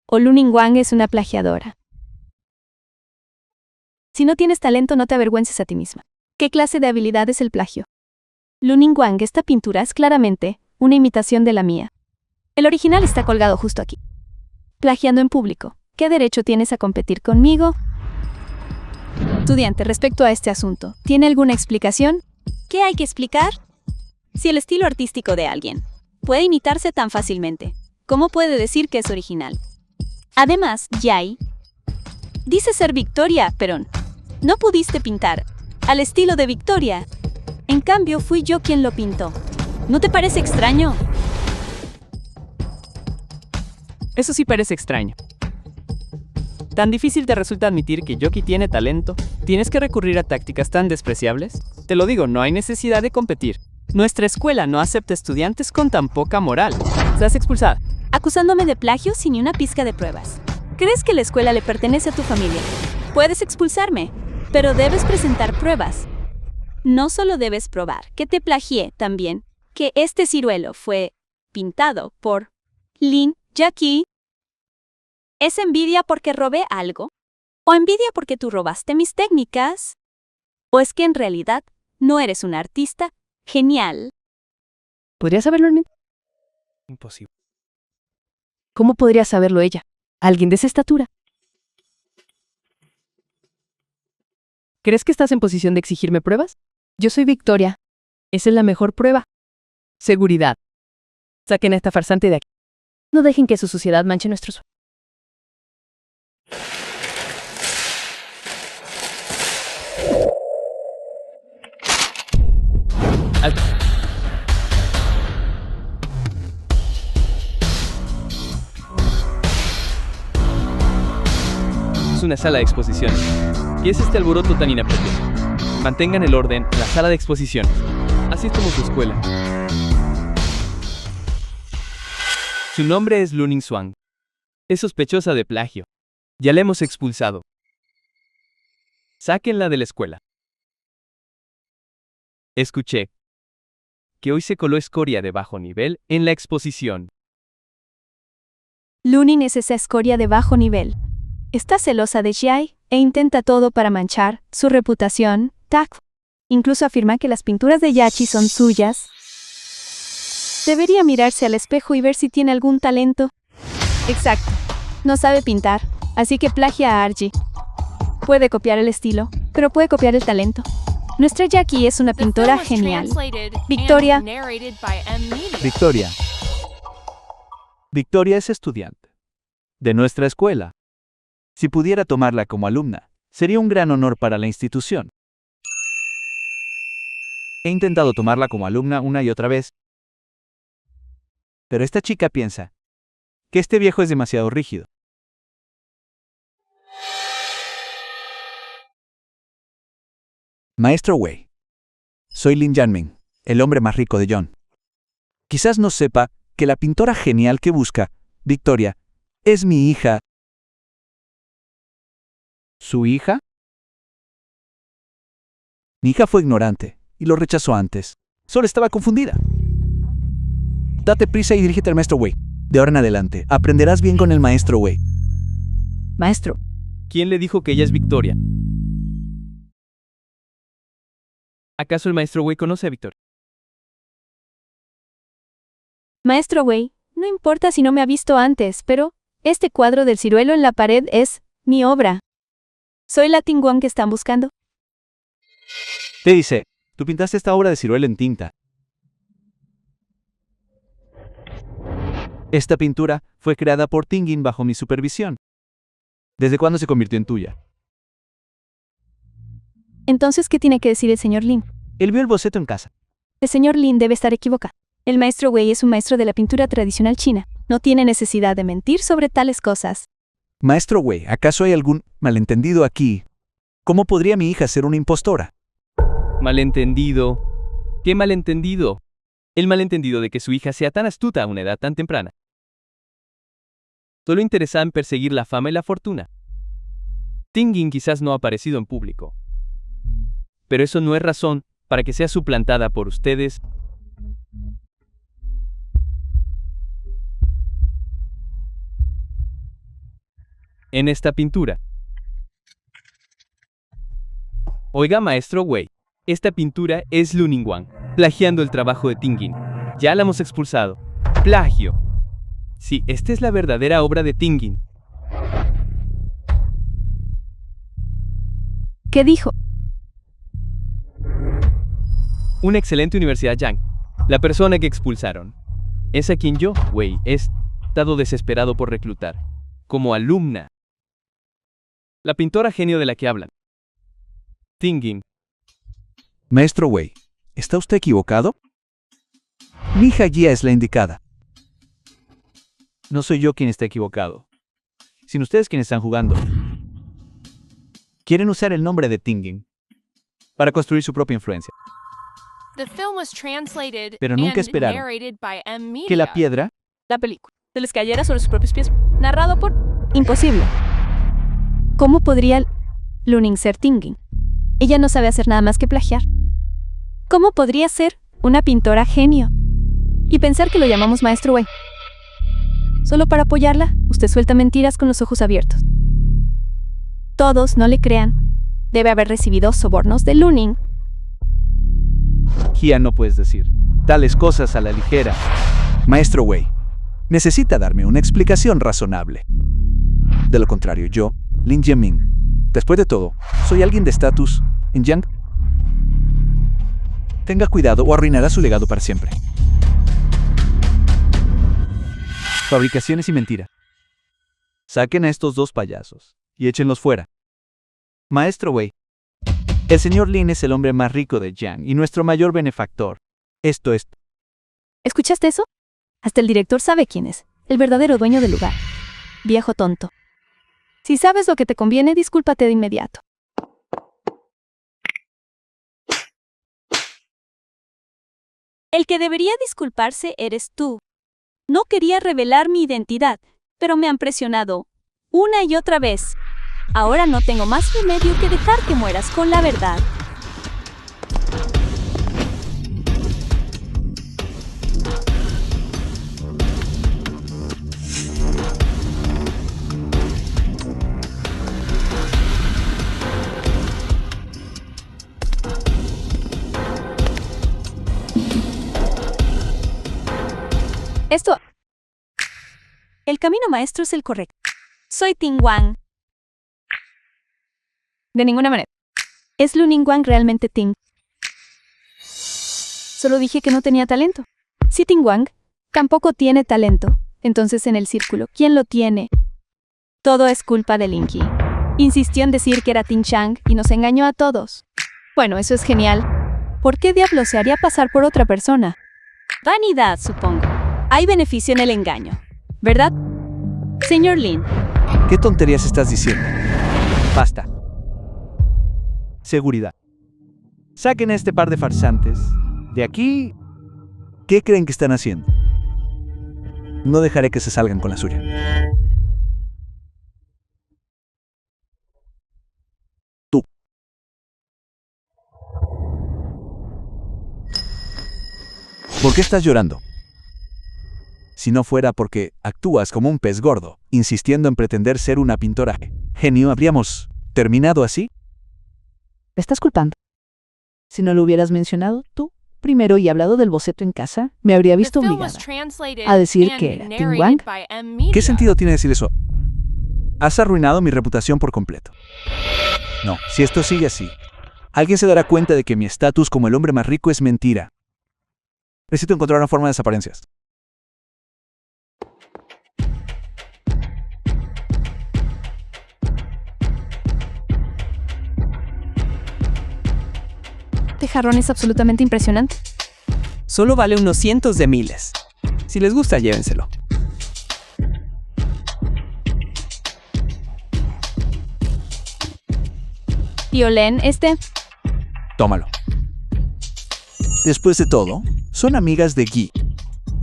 o Luning Wang es una plagiadora. Si no tienes talento, no te avergüences a ti misma. ¿Qué clase de habilidad es el plagio? Luning Wang, esta pintura es claramente una imitación de la mía. El original está colgado justo aquí. Plagiando en público. ¿Qué derecho tienes a competir conmigo? Estudiante, respecto a este asunto, ¿tiene alguna explicación? ¿Qué hay que explicar? Si el estilo artístico de alguien puede imitarse tan fácilmente, ¿cómo puede decir que es original? Además, Yai dice ser Victoria, pero no pudiste pintar al estilo de Victoria. En cambio, fui yo quien lo pintó. ¿No te parece extraño? Eso sí parece extraño. ¿Tan difícil te resulta admitir que Yoki tiene talento? ¿Tienes que recurrir a tácticas tan despreciables? Te lo digo, no hay necesidad de competir. Nuestra escuela no acepta estudiantes con tan poca moral. Estás expulsada. Acusándome de plagio sin ni una pizca de pruebas. ¿Crees que la escuela le pertenece a tu familia? Puedes expulsarme, pero debes presentar pruebas. No solo debes probar que te plagié, también que este ciruelo fue pintado por Lin Jackie. ¿Es envidia porque robé algo? ¿O envidia porque tú robaste mis técnicas? ¿O es que en realidad no eres un artista genial? ¿Podría saberlo en mí? Imposible. ¿Cómo podría saberlo ella? ¿Alguien de esa estatura? ¿Crees que estás en posición de exigirme pruebas? Yo soy Victoria. Esa es la mejor prueba. Seguridad. Saquen a esta farsante de aquí. No dejen que su suciedad manche nuestro suelo. Alto. Es una sala de exposiciones. ¿Qué es este alboroto tan inapropiado? Mantengan el orden en la sala de exposiciones. Así es como su escuela. Su nombre es Luning Swan. Es sospechosa de plagio. Ya la hemos expulsado. Sáquenla de la escuela. Escuché que hoy se coló escoria de bajo nivel en la exposición. Lunin es esa escoria de bajo nivel. Está celosa de Jiai e intenta todo para manchar su reputación. Tac. Incluso afirma que las pinturas de Yachi son suyas. Debería mirarse al espejo y ver si tiene algún talento. Exacto. No sabe pintar, así que plagia a Arji. Puede copiar el estilo, pero puede copiar el talento. Nuestra Jackie es una pintora genial. Victoria. Victoria. Victoria es estudiante de nuestra escuela. Si pudiera tomarla como alumna, sería un gran honor para la institución. He intentado tomarla como alumna una y otra vez, pero esta chica piensa que este viejo es demasiado rígido. Maestro Wei. Soy Lin Yanming, el hombre más rico de John. Quizás no sepa que la pintora genial que busca, Victoria, es mi hija. ¿Su hija? Mi hija fue ignorante y lo rechazó antes. Solo estaba confundida. Date prisa y dirígete al maestro Wei. De ahora en adelante, aprenderás bien con el maestro Wei. Maestro, ¿Quién le dijo que ella es Victoria? ¿Acaso el maestro Wei conoce a Victoria? Maestro Wei, no importa si no me ha visto antes, pero este cuadro del ciruelo en la pared es mi obra. ¿Soy la Tingguang que están buscando? Te dice, tú pintaste esta obra de ciruelo en tinta. Esta pintura fue creada por Tingyun bajo mi supervisión. ¿Desde cuándo se convirtió en tuya? Entonces, ¿qué tiene que decir el señor Lin? Él vio el boceto en casa. El señor Lin debe estar equivocado. El maestro Wei es un maestro de la pintura tradicional china. No tiene necesidad de mentir sobre tales cosas. Maestro Wei, ¿acaso hay algún malentendido aquí? ¿Cómo podría mi hija ser una impostora? Malentendido. ¿Qué malentendido? El malentendido de que su hija sea tan astuta a una edad tan temprana. Solo interesada en perseguir la fama y la fortuna. Tingyun quizás no ha aparecido en público. Pero eso no es razón para que sea suplantada por ustedes. En esta pintura. Oiga, maestro Wei, esta pintura es Luning Wang, plagiando el trabajo de Tingyun. Ya la hemos expulsado. Plagio. Sí, esta es la verdadera obra de Tingyun. ¿Qué dijo? Una excelente universidad Yang. La persona que expulsaron. Es a quien yo, Wei, he estado desesperado por reclutar. Como alumna. La pintora genio de la que hablan. Tingyun. Maestro Wei, ¿está usted equivocado? Mi hija Jia es la indicada. No soy yo quien está equivocado, sino ustedes quienes están jugando. Quieren usar el nombre de Tingyun para construir su propia influencia. Pero nunca esperaron que la piedra, La película. Se les cayera sobre sus propios pies. Narrado por... Imposible. ¿Cómo podría Luning ser Tingyun? Ella no sabe hacer nada más que plagiar. ¿Cómo podría ser una pintora genio? Y pensar que lo llamamos maestro Wei. Solo para apoyarla, usted suelta mentiras con los ojos abiertos. Todos no le crean. Debe haber recibido sobornos de Luning. Jia, no puedes decir tales cosas a la ligera. Maestro Wei, necesita darme una explicación razonable. De lo contrario, yo, Lin Yanming, después de todo, soy alguien de estatus en Yang. Tenga cuidado o arruinará su legado para siempre. Fabricaciones y mentira. Saquen a estos dos payasos y échenlos fuera. Maestro Wei, el señor Lin es el hombre más rico de Yang y nuestro mayor benefactor. Esto es. ¿Escuchaste eso? Hasta el director sabe quién es, el verdadero dueño del lugar. Viejo tonto. Si sabes lo que te conviene, discúlpate de inmediato. El que debería disculparse eres tú. No quería revelar mi identidad, pero me han presionado una y otra vez. Ahora no tengo más remedio que dejar que mueras con la verdad. Esto... El camino maestro es el correcto. Soy Ting Wang. De ninguna manera. ¿Es Lu Ningguang realmente Ting? Solo dije que no tenía talento. Si Ting Wang tampoco tiene talento, entonces en el círculo, ¿quién lo tiene? Todo es culpa de Lin Qi. Insistió en decir que era Ting Chang y nos engañó a todos. Bueno, eso es genial. ¿Por qué diablos se haría pasar por otra persona? Vanidad, supongo. Hay beneficio en el engaño, ¿verdad? Señor Lin. ¿Qué tonterías estás diciendo? Basta. Seguridad. Saquen a este par de farsantes de aquí. ¿Qué creen que están haciendo? No dejaré que se salgan con la suya. Tú. ¿Por qué estás llorando? Si no fuera porque actúas como un pez gordo, insistiendo en pretender ser una pintora genio, ¿habríamos terminado así? ¿Me estás culpando? Si no lo hubieras mencionado tú primero y hablado del boceto en casa, me habría visto obligada a decir que era Ting Wang. ¿Qué sentido tiene decir eso? Has arruinado mi reputación por completo. No, si esto sigue así, alguien se dará cuenta de que mi estatus como el hombre más rico es mentira. Necesito encontrar una forma de desaparencias. Este jarrón es absolutamente impresionante. Solo vale unos cientos de miles. Si les gusta, llévenselo. Tío Len, Tómalo. Después de todo, son amigas de Guy.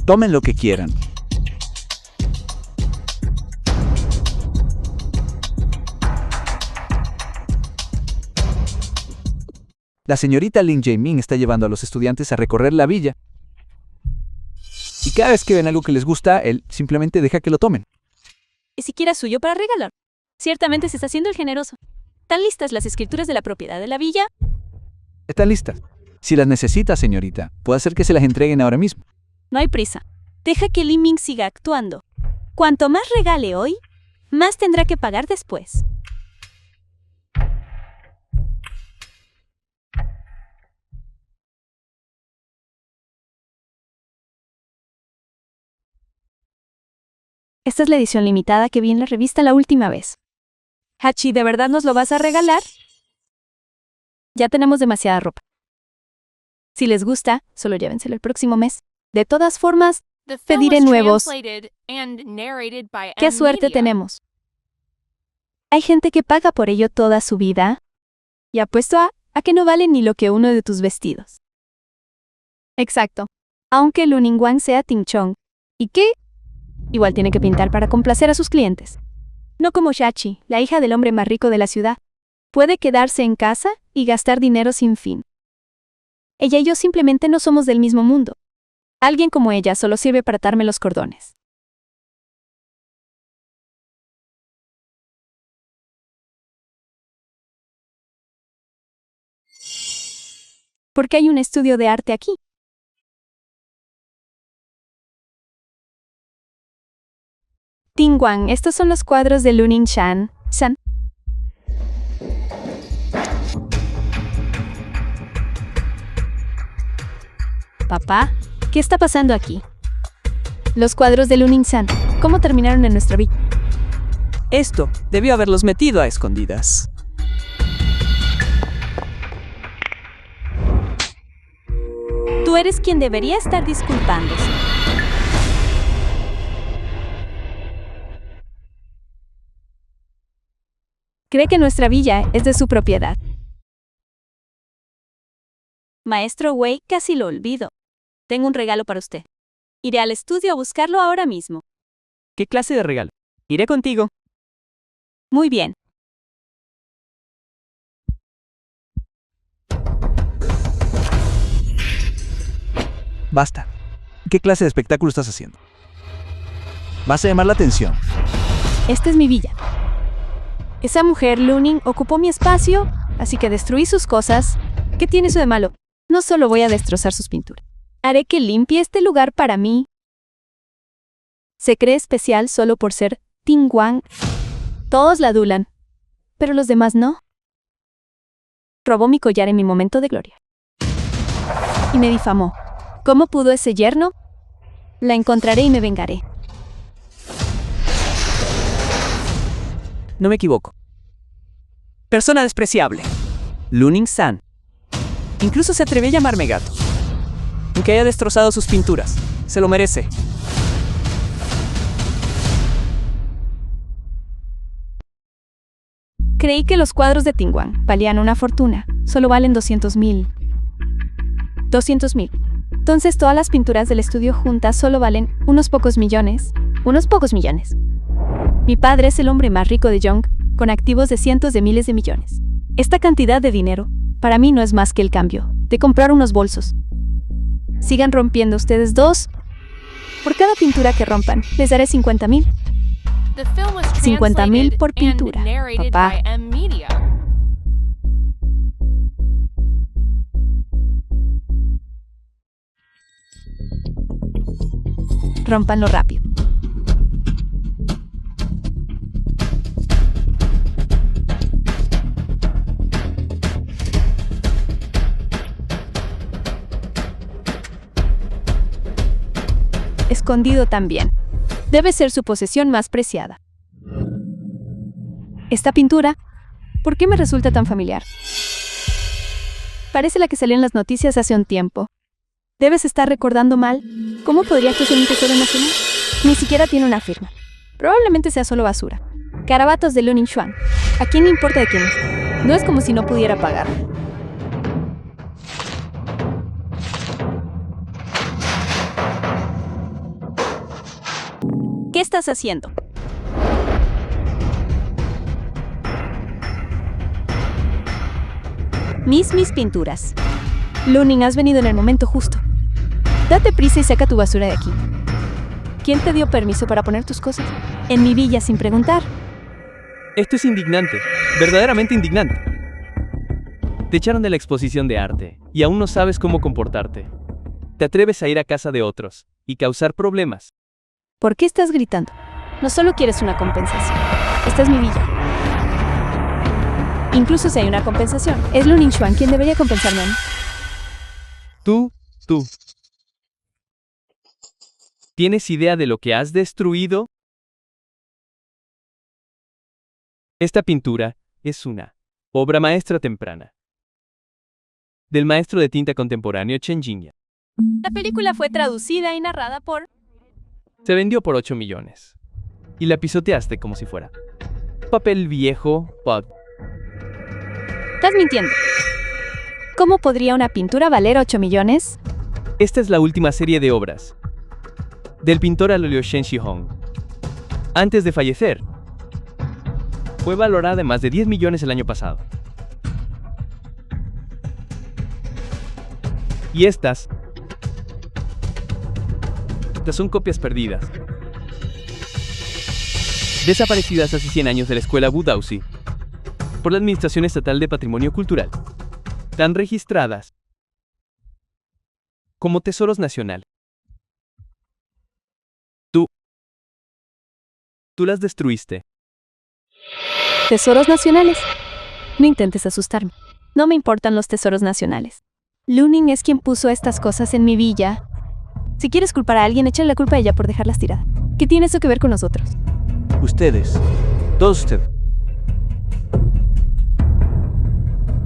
Tomen lo que quieran. La señorita Lin Jae-min está llevando a los estudiantes a recorrer la villa. Y cada vez que ven algo que les gusta, él simplemente deja que lo tomen. ¿Es siquiera suyo para regalar? Ciertamente se está haciendo el generoso. ¿Están listas las escrituras de la propiedad de la villa? Están listas. Si las necesita, señorita, puede hacer que se las entreguen ahora mismo. No hay prisa. Deja que Li Ming siga actuando. Cuanto más regale hoy, más tendrá que pagar después. Esta es la edición limitada que vi en la revista la última vez. Hachi, ¿de verdad nos lo vas a regalar? Ya tenemos demasiada ropa. Si les gusta, solo llévenselo el próximo mes. De todas formas, pediré nuevos. ¡Qué suerte tenemos! Hay gente que paga por ello toda su vida. Y apuesto a que no vale ni lo que uno de tus vestidos. Exacto. Aunque Lu Ningguang sea Ting Chong. ¿Y qué? Igual tiene que pintar para complacer a sus clientes. No como Shachi, la hija del hombre más rico de la ciudad. Puede quedarse en casa y gastar dinero sin fin. Ella y yo simplemente no somos del mismo mundo. Alguien como ella solo sirve para atarme los cordones. ¿Por qué hay un estudio de arte aquí? Ting Wang, estos son los cuadros de Lu Ningguang. San. Papá, ¿qué está pasando aquí? Los cuadros de Lu Ningguang, ¿cómo terminaron en nuestra villa? Esto debió haberlos metido a escondidas. Tú Tú eres quien debería estar disculpándose. Cree que nuestra villa es de su propiedad. Maestro Wei, casi lo olvido. Tengo un regalo para usted. Iré al estudio a buscarlo ahora mismo. ¿Qué clase de regalo? Iré contigo. Muy bien. Basta. ¿Qué clase de espectáculo estás haciendo? Vas a llamar la atención. Esta es mi villa. Esa mujer, Luning, ocupó mi espacio, así que destruí sus cosas. ¿Qué tiene eso de malo? No solo voy a destrozar sus pinturas. Haré que limpie este lugar para mí. Se cree especial solo por ser Ting Wang. Todos la adulan, pero los demás no. Robó mi collar en mi momento de gloria. Y me difamó. ¿Cómo pudo ese yerno? La encontraré y me vengaré. No me equivoco. Persona despreciable. Luning-san. Incluso se atreve a llamarme gato. Aunque haya destrozado sus pinturas. Se lo merece. Creí que los cuadros de Ting Wang valían una fortuna. Solo valen 200,000. 200,000. Entonces todas las pinturas del estudio juntas solo valen unos pocos millones. Unos pocos millones. Mi padre es el hombre más rico de Yong, con activos de cientos de miles de millones. Esta cantidad de dinero, para mí no es más que el cambio de comprar unos bolsos. Sigan rompiendo ustedes dos. Por cada pintura que rompan, les daré 50,000. The film was 50,000 por translated pintura, and narrated papá. by M Media. Rómpanlo rápido. Escondido también. Debe ser su posesión más preciada. Esta pintura, ¿por qué me resulta tan familiar? Parece la que salió en las noticias hace un tiempo. Debes estar recordando mal. ¿Cómo podría esto ser un tesoro nacional? Ni siquiera tiene una firma. Probablemente sea solo basura. Carabatos de Luning Xuan. ¿A quién le importa de quién es? No es como si no pudiera pagar. ¿Qué estás haciendo? Mis pinturas. Luning, has venido en el momento justo. Date prisa y saca tu basura de aquí. ¿Quién te dio permiso para poner tus cosas en mi villa sin preguntar? Esto es indignante, verdaderamente indignante. Te echaron de la exposición de arte y aún no sabes cómo comportarte. Te atreves a ir a casa de otros y causar problemas. ¿Por qué estás gritando? No solo quieres una compensación. Esta es mi villa. Incluso si hay una compensación, es Luning Xuan quien debería compensarme a mí. Tú. ¿Tienes idea de lo que has destruido? Esta pintura es una obra maestra temprana del maestro de tinta contemporáneo Chen Jingyan. La película fue traducida y narrada por... Se vendió por 8 millones. Y la pisoteaste como si fuera papel viejo, pop. Estás mintiendo. ¿Cómo podría una pintura valer 8 millones? Esta es la última serie de obras del pintor al óleo Shen Shihong. Antes de fallecer, fue valorada en más de 10 millones el año pasado. Y estas son copias perdidas. Desaparecidas hace 100 años de la escuela Wudao-si por la Administración Estatal de Patrimonio Cultural. Están registradas como tesoros nacionales. Tú las destruiste. ¿Tesoros nacionales? No intentes asustarme. No me importan los tesoros nacionales. Luning es quien puso estas cosas en mi villa. Si quieres culpar a alguien, échale la culpa a ella por dejarlas tiradas. ¿Qué tiene eso que ver con nosotros? Ustedes. Todos ustedes.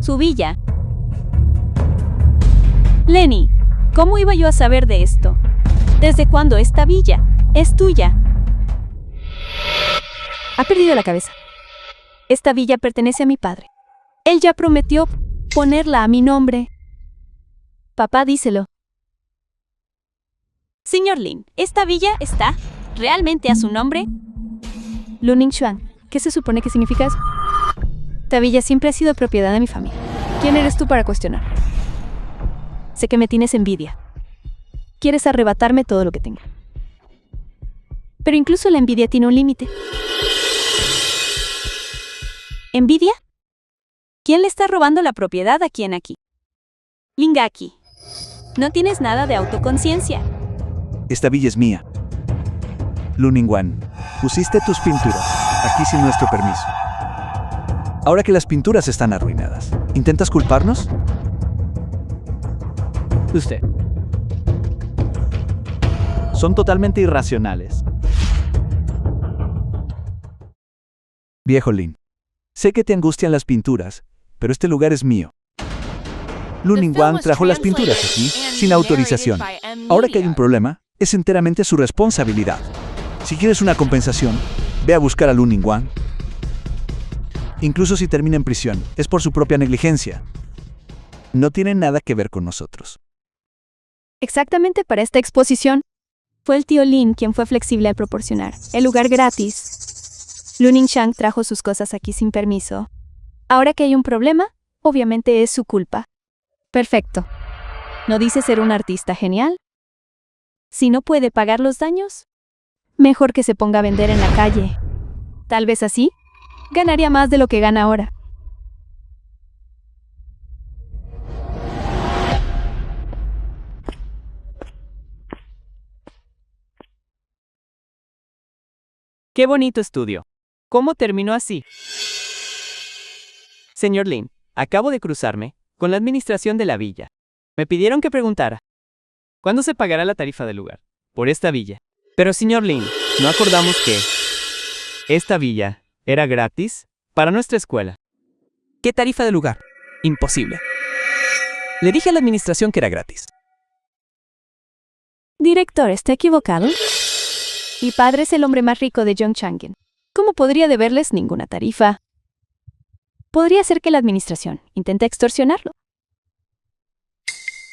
Su villa. Lenny, ¿Cómo iba yo a saber de esto? ¿Desde cuándo esta villa es tuya? Ha perdido la cabeza. Esta villa pertenece a mi padre. Él ya prometió ponerla a mi nombre. Papá, díselo. Señor Lin, ¿esta villa está realmente a su nombre? Lu Ningxuan, ¿qué se supone que significa eso? Esta villa siempre ha sido propiedad de mi familia. ¿Quién eres tú para cuestionar? Sé que me tienes envidia. Quieres arrebatarme todo lo que tengo. Pero incluso la envidia tiene un límite. ¿Envidia? ¿Quién le está robando la propiedad a quién aquí? Lingaki, no tienes nada de autoconciencia. Esta villa es mía. Lu Ningguan, pusiste tus pinturas aquí sin nuestro permiso. Ahora que las pinturas están arruinadas, ¿intentas culparnos? Usted. Son totalmente irracionales. Viejo Lin, sé que te angustian las pinturas, pero este lugar es mío. Lu Ningguan trajo las pinturas aquí sin autorización. Ahora que hay un problema, es enteramente su responsabilidad. Si quieres una compensación, ve a buscar a Lu Ningguan. Incluso si termina en prisión, es por su propia negligencia. No tiene nada que ver con nosotros. Exactamente para esta exposición, fue el tío Lin quien fue flexible al proporcionar el lugar gratis. Lu Ningxiang trajo sus cosas aquí sin permiso. Ahora que hay un problema, obviamente es su culpa. Perfecto. ¿No dice ser un artista genial? Si no puede pagar los daños, mejor que se ponga a vender en la calle. Tal vez así, ganaría más de lo que gana ahora. ¡Qué bonito estudio! ¿Cómo terminó así? Señor Lin, acabo de cruzarme con la administración de la villa. Me pidieron que preguntara, ¿cuándo se pagará la tarifa del lugar por esta villa? Pero señor Lin, ¿no acordamos que esta villa era gratis para nuestra escuela? ¿Qué tarifa de lugar? Imposible. Le dije a la administración que era gratis. Director, ¿está equivocado? Mi padre es el hombre más rico de Zhongchangin. ¿Cómo podría deberles ninguna tarifa? Podría ser que la administración intente extorsionarlo.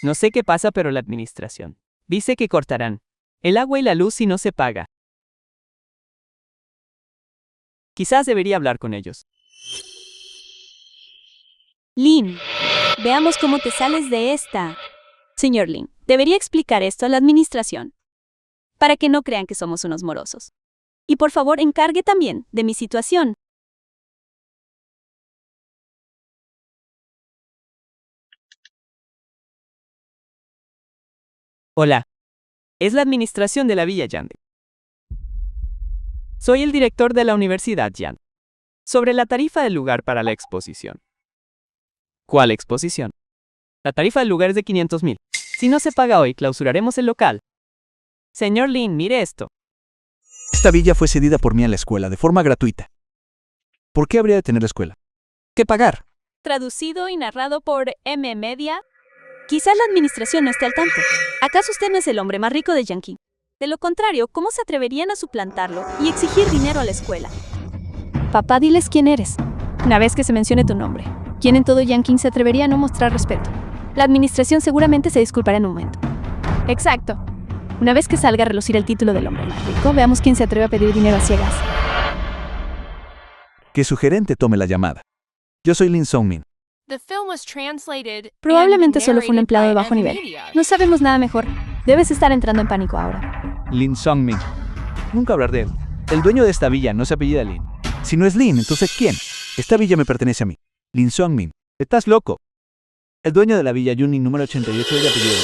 No sé qué pasa, pero la administración dice que cortarán el agua y la luz si no se paga. Quizás debería hablar con ellos. Lin, veamos cómo te sales de esta. Señor Lin, debería explicar esto a la administración, para que no crean que somos unos morosos. Y por favor, encargue también de mi situación. Hola. Es la administración de la Villa Yande. Soy el director de la Universidad Yan. Sobre la tarifa del lugar para la exposición. ¿Cuál exposición? La tarifa del lugar es de 500,000. Si no se paga hoy, clausuraremos el local. Señor Lin, mire esto. Esta villa fue cedida por mí a la escuela de forma gratuita. ¿Por qué habría de tener la escuela que pagar? Traducido y narrado por M Media. Quizás la administración no esté al tanto. ¿Acaso usted no es el hombre más rico de Yankee? De lo contrario, ¿cómo se atreverían a suplantarlo y exigir dinero a la escuela? Papá, diles quién eres. Una vez que se mencione tu nombre, ¿quién en todo Yanqing se atrevería a no mostrar respeto? La administración seguramente se disculpará en un momento. Exacto. Una vez que salga a relucir el título del hombre más rico, veamos quién se atreve a pedir dinero a ciegas. Que su gerente tome la llamada. Yo soy Lin Songmin. The film was translated Probablemente and solo fue un narrated empleado de by bajo M nivel. Media. No sabemos nada mejor. Debes estar entrando en pánico ahora. Lin Songmin. Nunca hablar de él. El dueño de esta villa no se apellida Lin. Si no es Lin, entonces ¿quién? Esta villa me pertenece a mí. Lin Songmin. ¿Estás loco? El dueño de la villa Yunin número 88 es de apellido.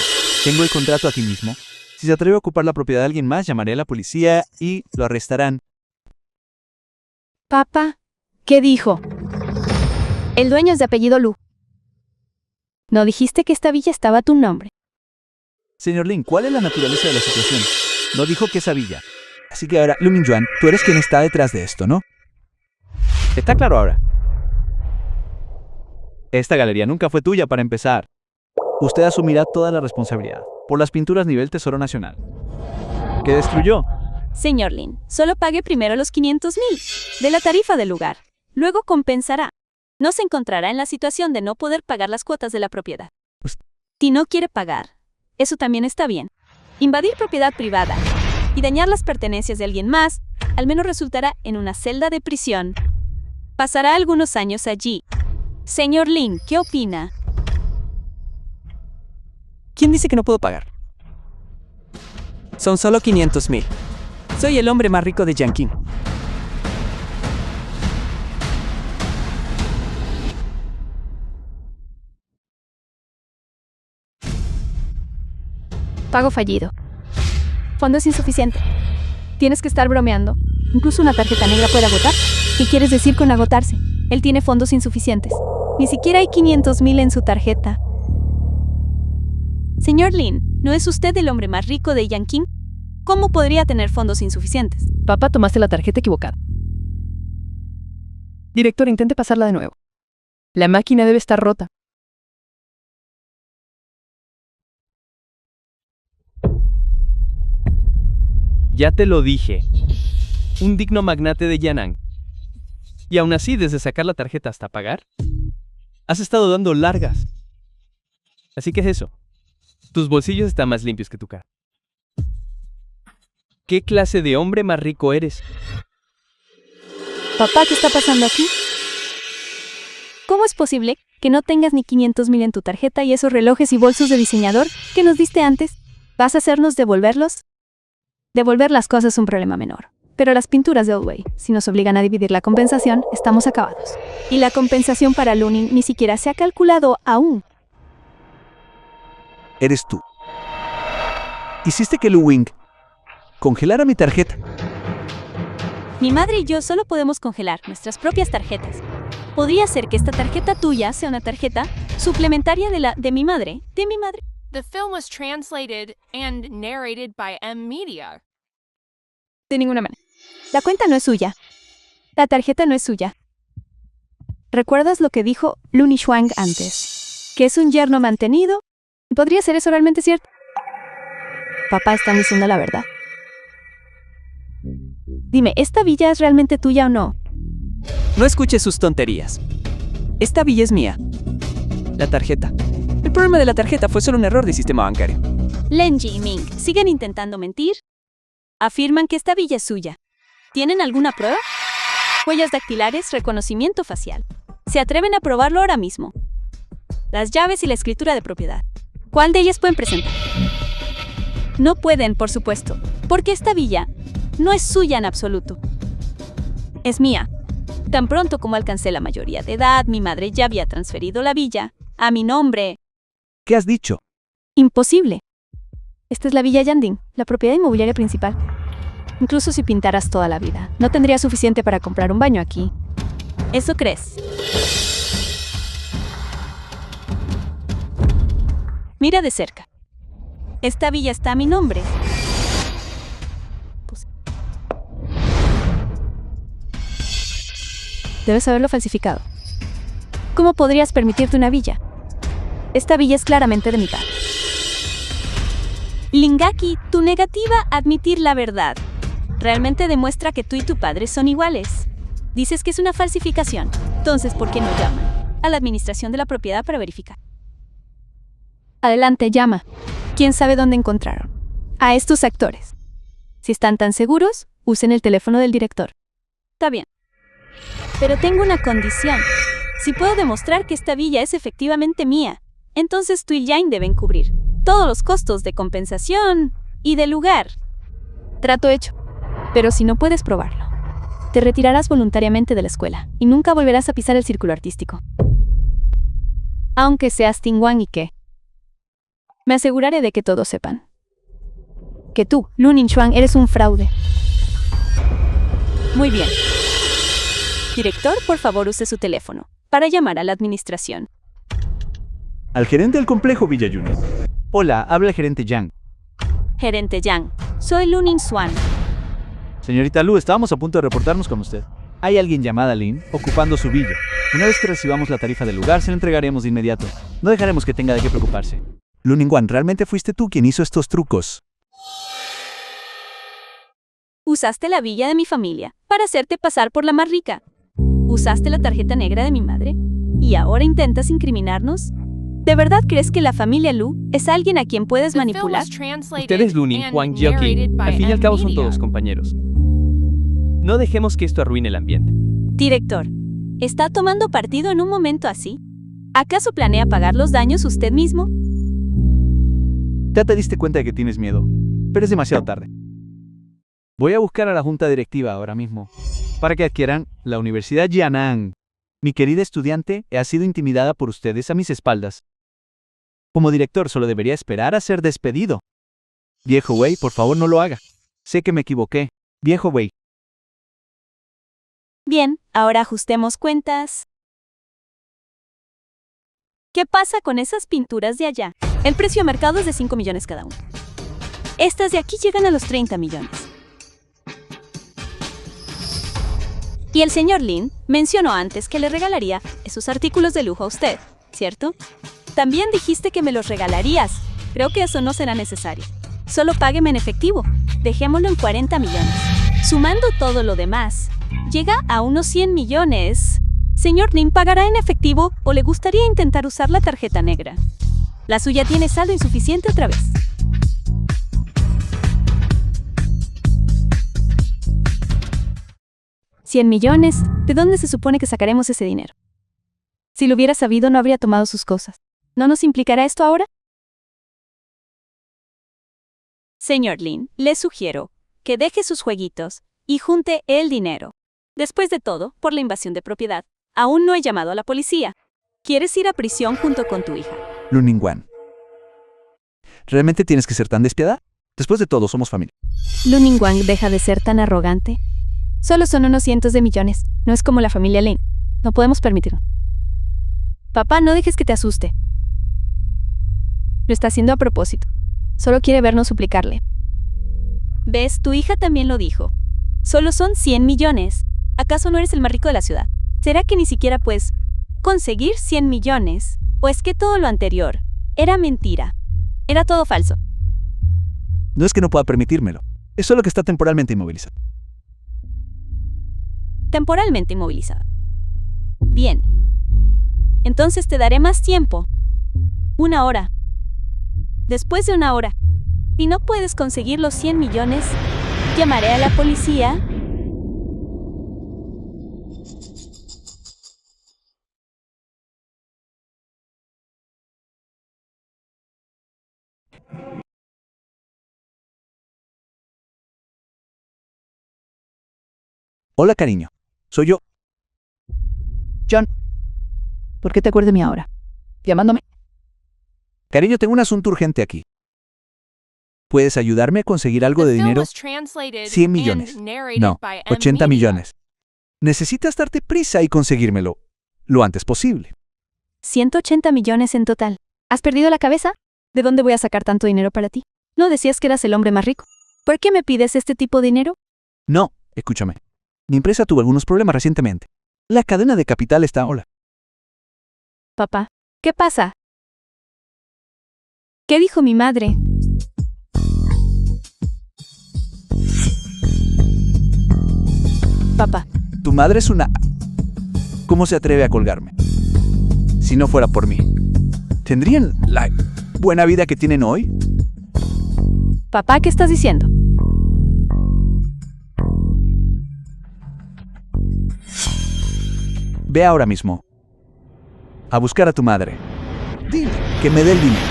Tengo el contrato aquí mismo. Si se atreve a ocupar la propiedad de alguien más, llamaré a la policía y lo arrestarán. Papá, ¿qué dijo? El dueño es de apellido Lu. ¿No dijiste que esta villa estaba a tu nombre? Señor Lin, ¿cuál es la naturaleza de la situación? No dijo que esa villa. Así que ahora, Lu Mingyuan, tú eres quien está detrás de esto, ¿no? Está claro ahora. Esta galería nunca fue tuya para empezar. Usted asumirá toda la responsabilidad por las pinturas nivel Tesoro Nacional. ¿Qué destruyó? Señor Lin, solo pague primero los 500,000 de la tarifa del lugar. Luego compensará. No se encontrará en la situación de no poder pagar las cuotas de la propiedad. Si no quiere pagar, eso también está bien. Invadir propiedad privada y dañar las pertenencias de alguien más, al menos resultará en una celda de prisión. Pasará algunos años allí. Señor Lin, ¿qué opina? ¿Quién dice que no puedo pagar? Son solo 500,000. Soy el hombre más rico de Yanqing. Pago fallido. Fondos insuficiente. Tienes que estar bromeando. Incluso una tarjeta negra puede agotar. ¿Qué quieres decir con agotarse? Él tiene fondos insuficientes. Ni siquiera hay 500,000 en su tarjeta. Señor Lin, ¿no es usted el hombre más rico de Yanqing? ¿Cómo podría tener fondos insuficientes? Papá, tomaste la tarjeta equivocada. Director, intente pasarla de nuevo. La máquina debe estar rota. Ya te lo dije. Un digno magnate de Yan'an. Y aún así, desde sacar la tarjeta hasta pagar, has estado dando largas. Así que es eso. Tus bolsillos están más limpios que tu cara. ¿Qué clase de hombre más rico eres? Papá, ¿qué está pasando aquí? ¿Cómo es posible que no tengas ni 500,000 en tu tarjeta y esos relojes y bolsos de diseñador que nos diste antes? ¿Vas a hacernos devolverlos? Devolver las cosas es un problema menor. Pero las pinturas de Oldway, si nos obligan a dividir la compensación, estamos acabados. Y la compensación para Lunin ni siquiera se ha calculado aún. Eres tú. Hiciste que Lu Wing congelara mi tarjeta. Mi madre y yo solo podemos congelar nuestras propias tarjetas. Podría ser que esta tarjeta tuya sea una tarjeta suplementaria de mi madre. The film was translated and narrated by M Media. De ninguna manera. La cuenta no es suya. La tarjeta no es suya. ¿Recuerdas lo que dijo Luni Xuang antes? ¿Que es un yerno mantenido? ¿Podría ser eso realmente cierto? Papá, están diciendo la verdad. Dime, ¿esta villa es realmente tuya o no? No escuches sus tonterías. Esta villa es mía. La tarjeta. El problema de la tarjeta fue solo un error de sistema bancario. Len Ji y Ming, ¿siguen intentando mentir? Afirman que esta villa es suya. ¿Tienen alguna prueba? Huellas dactilares, reconocimiento facial. ¿Se atreven a probarlo ahora mismo? Las llaves y la escritura de propiedad. ¿Cuál de ellas pueden presentar? No pueden, por supuesto, porque esta villa no es suya en absoluto. Es mía. Tan pronto como alcancé la mayoría de edad, mi madre ya había transferido la villa a mi nombre. ¿Qué has dicho? Imposible. Esta es la Villa Yanding, la propiedad inmobiliaria principal. Incluso si pintaras toda la vida, no tendría suficiente para comprar un baño aquí. ¿Eso crees? Mira de cerca. Esta villa está a mi nombre. Debes haberlo falsificado. ¿Cómo podrías permitirte una villa? Esta villa es claramente de mi padre. Lingaki, tu negativa a admitir la verdad realmente demuestra que tú y tu padre son iguales. Dices que es una falsificación. Entonces, ¿por qué no llaman a la administración de la propiedad para verificar? Adelante, llama. ¿Quién sabe dónde encontraron a estos actores? Si están tan seguros, usen el teléfono del director. Está bien. Pero tengo una condición. Si puedo demostrar que esta villa es efectivamente mía, entonces tú y Yang deben cubrir todos los costos de compensación y de lugar. Trato hecho. Pero si no puedes probarlo, te retirarás voluntariamente de la escuela y nunca volverás a pisar el círculo artístico. Aunque seas Tingwang y que me aseguraré de que todos sepan que tú, Lunin Xuan, eres un fraude. Muy bien. Director, por favor, use su teléfono para llamar a la administración. Al gerente del complejo Villa Yun. Hola, habla el gerente Yang. Gerente Yang, soy Lunin Xuan. Señorita Lu, estábamos a punto de reportarnos con usted. Hay alguien llamada Lin ocupando su villa. Una vez que recibamos la tarifa del lugar, se la entregaremos de inmediato. No dejaremos que tenga de qué preocuparse. Lu Ningguang, ¿realmente fuiste tú quien hizo estos trucos? Usaste la villa de mi familia para hacerte pasar por la más rica. Usaste la tarjeta negra de mi madre. ¿Y ahora intentas incriminarnos? ¿De verdad crees que la familia Lu es alguien a quien puedes The film manipular? was translated Ustedes, Lunin, and Huang Jiaqi, narrated by al fin y al cabo son M-Media. todos compañeros. No dejemos que esto arruine el ambiente. Director, ¿está tomando partido en un momento así? ¿Acaso planea pagar los daños usted mismo? Ya te diste cuenta de que tienes miedo, pero es demasiado tarde. Voy a buscar a la junta directiva ahora mismo, para que adquieran la Universidad Jian'an. Mi querida estudiante ha sido intimidada por ustedes a mis espaldas. Como director solo debería esperar a ser despedido. Viejo Wei, por favor no lo haga. Sé que me equivoqué. Viejo Wei. Bien, ahora ajustemos cuentas. ¿Qué pasa con esas pinturas de allá? El precio de mercado es de 5 millones cada una. Estas de aquí llegan a los 30 millones. Y el señor Lin mencionó antes que le regalaría esos artículos de lujo a usted, ¿cierto? También dijiste que me los regalarías. Creo que eso no será necesario. Solo págueme en efectivo. Dejémoslo en 40 millones. Sumando todo lo demás, llega a unos 100 millones. Señor Lin, ¿pagará en efectivo o le gustaría intentar usar la tarjeta negra? La suya tiene saldo insuficiente otra vez. ¿100 millones? ¿De dónde se supone que sacaremos ese dinero? Si lo hubiera sabido, no habría tomado sus cosas. ¿No nos implicará esto ahora? Señor Lin, le sugiero que deje sus jueguitos y junte el dinero. Después de todo, por la invasión de propiedad, aún no he llamado a la policía. ¿Quieres ir a prisión junto con tu hija? Lu Ningguang. ¿Realmente tienes que ser tan despiadada? Después de todo, somos familia. Lu Ningguang, deja de ser tan arrogante. Solo son unos cientos de millones. No es como la familia Lin. No podemos permitirlo. Papá, no dejes que te asuste. Lo está haciendo a propósito. Solo quiere vernos suplicarle. ¿Ves? Tu hija también lo dijo. Solo son 100 millones. ¿Acaso no eres el más rico de la ciudad? ¿Será que ni siquiera puedes conseguir 100 millones? ¿O es que todo lo anterior era mentira? Era todo falso. No es que no pueda permitírmelo. Es solo que está temporalmente inmovilizado. Temporalmente inmovilizada. Bien. Entonces te daré más tiempo. 1 hora. Después de 1 hora, si no puedes conseguir los 100 millones, llamaré a la policía. Hola, cariño. Soy yo. John, ¿por qué te acuerdas de mí ahora? ¿Llamándome? Cariño, tengo un asunto urgente aquí. ¿Puedes ayudarme a conseguir algo The de film dinero? was translated 100 and millones. narrated No, by 80 M-Media. millones. Necesitas darte prisa y conseguírmelo lo antes posible. 180 millones en total. ¿Has perdido la cabeza? ¿De dónde voy a sacar tanto dinero para ti? ¿No decías que eras el hombre más rico? ¿Por qué me pides este tipo de dinero? No, escúchame. Mi empresa tuvo algunos problemas recientemente. La cadena de capital está... Hola. Papá, ¿qué pasa? ¿Qué dijo mi madre? Papá, Tu madre es una... ¿Cómo se atreve a colgarme? Si no fuera por mí, ¿tendrían la buena vida que tienen hoy? papá, ¿qué estás diciendo? Ve ahora mismo a buscar a tu madre. Dile que me dé el dinero.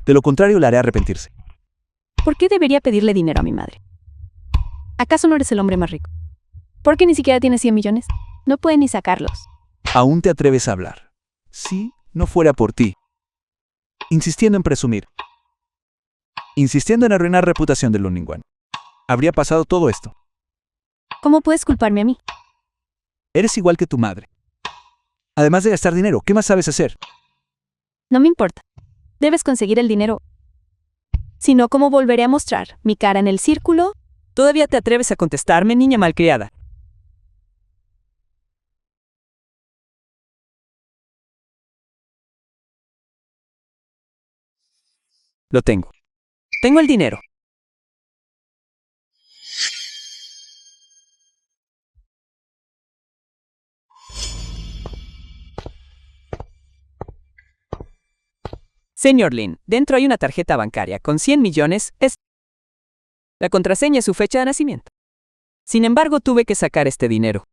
De lo contrario, la haré arrepentirse. ¿Por qué debería pedirle dinero a mi madre? ¿Acaso no eres el hombre más rico? ¿Por qué ni siquiera tienes 100 millones? No puede ni sacarlos. Aún te atreves a hablar. Si no fuera por ti. Insistiendo en presumir. Insistiendo en arruinar la reputación de Lu Ningguang. Habría pasado todo esto. ¿Cómo puedes culparme a mí? Eres igual que tu madre. Además de gastar dinero, ¿qué más sabes hacer? No me importa. Debes conseguir el dinero. Si no, ¿cómo volveré a mostrar mi cara en el círculo? ¿Todavía te atreves a contestarme, niña malcriada? Lo tengo. Tengo el dinero. Señor Lin, dentro hay una tarjeta bancaria con 100 millones. La contraseña es su fecha de nacimiento. Sin embargo, tuve que sacar este dinero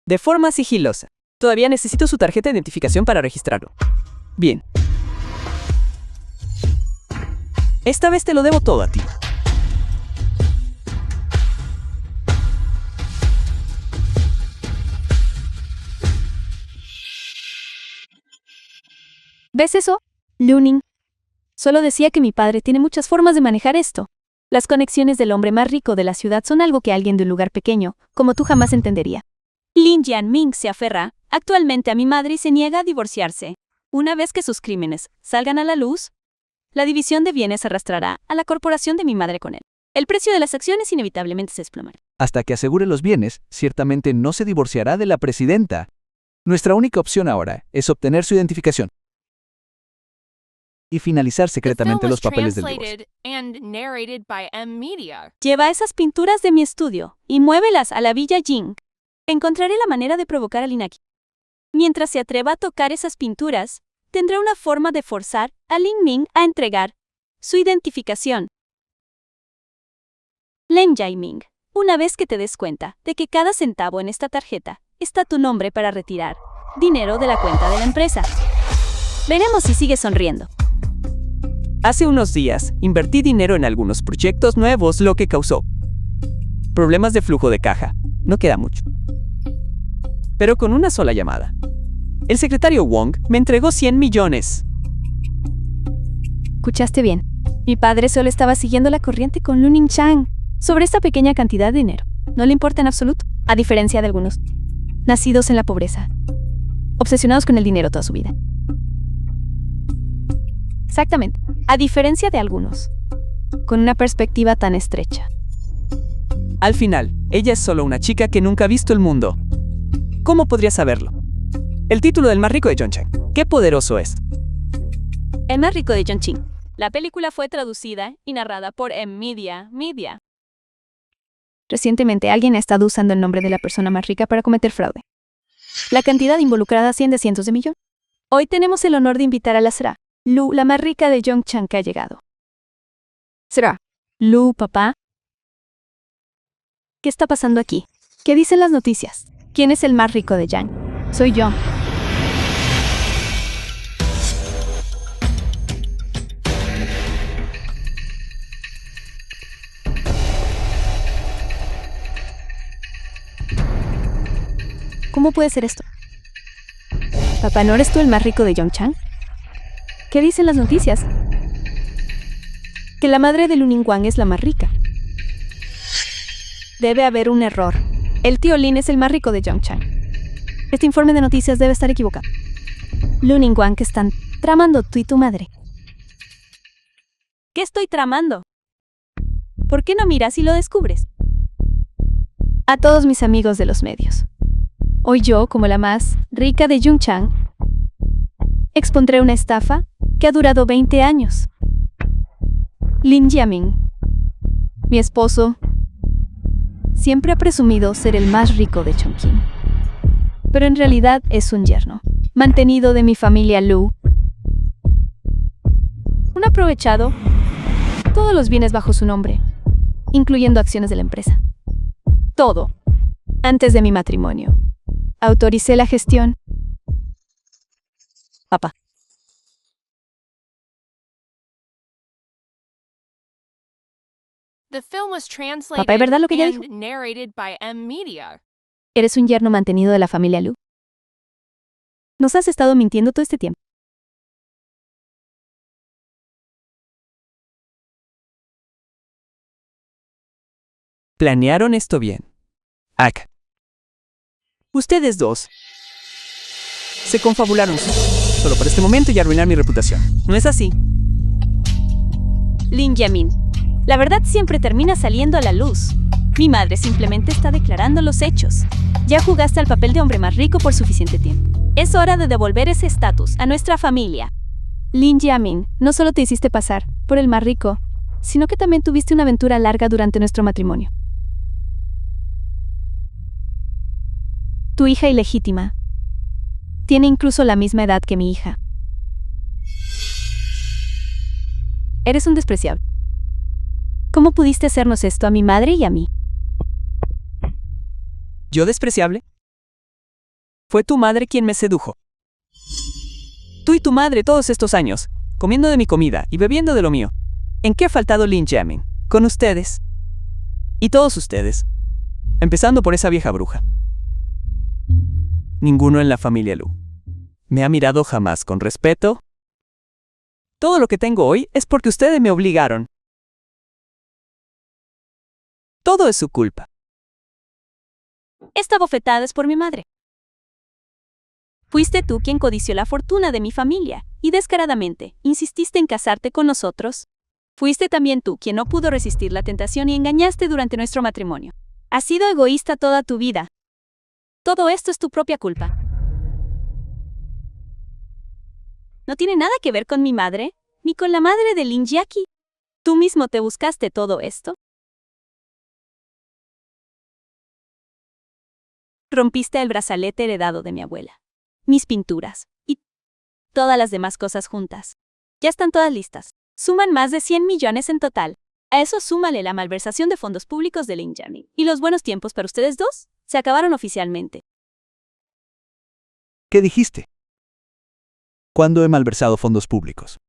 de forma sigilosa. Todavía necesito su tarjeta de identificación para registrarlo. Bien. Esta vez te lo debo todo a ti. ¿Ves eso? Luning. Solo decía que mi padre tiene muchas formas de manejar esto. Las conexiones del hombre más rico de la ciudad son algo que alguien de un lugar pequeño, como tú, jamás entendería. Lin Jianming se aferra actualmente a mi madre y se niega a divorciarse. Una vez que sus crímenes salgan a la luz, la división de bienes arrastrará a la corporación de mi madre con él. El precio de las acciones inevitablemente se desplomará. Hasta que asegure los bienes, ciertamente no se divorciará de la presidenta. Nuestra única opción ahora es obtener su identificación y finalizar The film secretamente was los papeles del divorcio. translated and narrated by M Media. Lleva esas pinturas de mi estudio y muévelas a la Villa Jing. Encontraré la manera de provocar al Inaki. Mientras se atreva a tocar esas pinturas, tendré una forma de forzar a Lin Ming a entregar su identificación. Lin Jianming, una vez que te des cuenta de que cada centavo en esta tarjeta está tu nombre para retirar dinero de la cuenta de la empresa. Veremos si sigues sonriendo. Hace unos días, invertí dinero en algunos proyectos nuevos, lo que causó problemas de flujo de caja. No queda mucho. Pero con una sola llamada, el secretario Wong me entregó 100 millones. Escuchaste bien. Mi padre solo estaba siguiendo la corriente con Luning Chang sobre esta pequeña cantidad de dinero. No le importa en absoluto, a diferencia de algunos nacidos en la pobreza, obsesionados con el dinero toda su vida. Exactamente, a diferencia de algunos, con una perspectiva tan estrecha. Al final, ella es solo una chica que nunca ha visto el mundo. ¿Cómo podría saberlo? El título del más rico de Zhongcheng. ¡Qué poderoso es! El más rico de Zhongcheng. La película fue traducida y narrada por M Media. Recientemente alguien ha estado usando el nombre de la persona más rica para cometer fraude. La cantidad involucrada asciende a cientos de millones. Hoy tenemos el honor de invitar a la Sra. Lu, la más rica de Zhongcheng, que ha llegado. Sra. Lu, papá. ¿Qué está pasando aquí? ¿Qué dicen las noticias? ¿Quién es el más rico de Yang? Soy yo. ¿Cómo puede ser esto? Papá, ¿no eres tú el más rico de Zhongcheng? ¿Qué dicen las noticias? Que la madre de Luning Wang es la más rica. Debe haber un error. El tío Lin es el más rico de Zhongcheng. Este informe de noticias debe estar equivocado. Luning Wang, ¿qué están tramando tú y tu madre? ¿Qué estoy tramando? ¿Por qué no miras y lo descubres? A todos mis amigos de los medios. Hoy yo, como la más rica de Zhongcheng, expondré una estafa que ha durado 20 años. Lin Jianming, mi esposo, siempre ha presumido ser el más rico de Chongqing, pero en realidad es un yerno, mantenido de mi familia Lu. Un aprovechado, todos los bienes bajo su nombre, incluyendo acciones de la empresa. Todo. Antes de mi matrimonio, autoricé la gestión. Papá. The film was translated Papá, ¿es verdad lo que ella and dijo? narrated by M Media. ¿Eres un yerno mantenido de la familia Lu? Nos has estado mintiendo todo este tiempo. Planearon esto bien. Ak. Ustedes dos se confabularon solo por este momento y arruinar mi reputación. ¿No es así? Lin Jianming, la verdad siempre termina saliendo a la luz. Mi madre simplemente está declarando los hechos. Ya jugaste al papel de hombre más rico por suficiente tiempo. Es hora de devolver ese estatus a nuestra familia. Lin Jiamin, no solo te hiciste pasar por el más rico, sino que también tuviste una aventura larga durante nuestro matrimonio. Tu hija ilegítima tiene incluso la misma edad que mi hija. Eres un despreciable. ¿Cómo pudiste hacernos esto a mi madre y a mí? ¿Yo despreciable? Fue tu madre quien me sedujo. Tú y tu madre todos estos años, comiendo de mi comida y bebiendo de lo mío. ¿En qué ha faltado Lin Jiamin? Con ustedes. Y todos ustedes. Empezando por esa vieja bruja. Ninguno en la familia Lu me ha mirado jamás con respeto. Todo lo que tengo hoy es porque ustedes me obligaron. Todo es su culpa. Esta bofetada es por mi madre. Fuiste tú quien codició la fortuna de mi familia y descaradamente insististe en casarte con nosotros. Fuiste también tú quien no pudo resistir la tentación y engañaste durante nuestro matrimonio. Has sido egoísta toda tu vida. Todo esto es tu propia culpa. No tiene nada que ver con mi madre, ni con la madre de Lin Jiaqi. ¿Tú mismo te buscaste todo esto? Rompiste el brazalete heredado de mi abuela, mis pinturas y todas las demás cosas juntas. Ya están todas listas. Suman más de 100 millones en total. A eso súmale la malversación de fondos públicos de Lin Jiamin. Y los buenos tiempos para ustedes dos se acabaron oficialmente. ¿Qué dijiste? ¿Cuándo he malversado fondos públicos?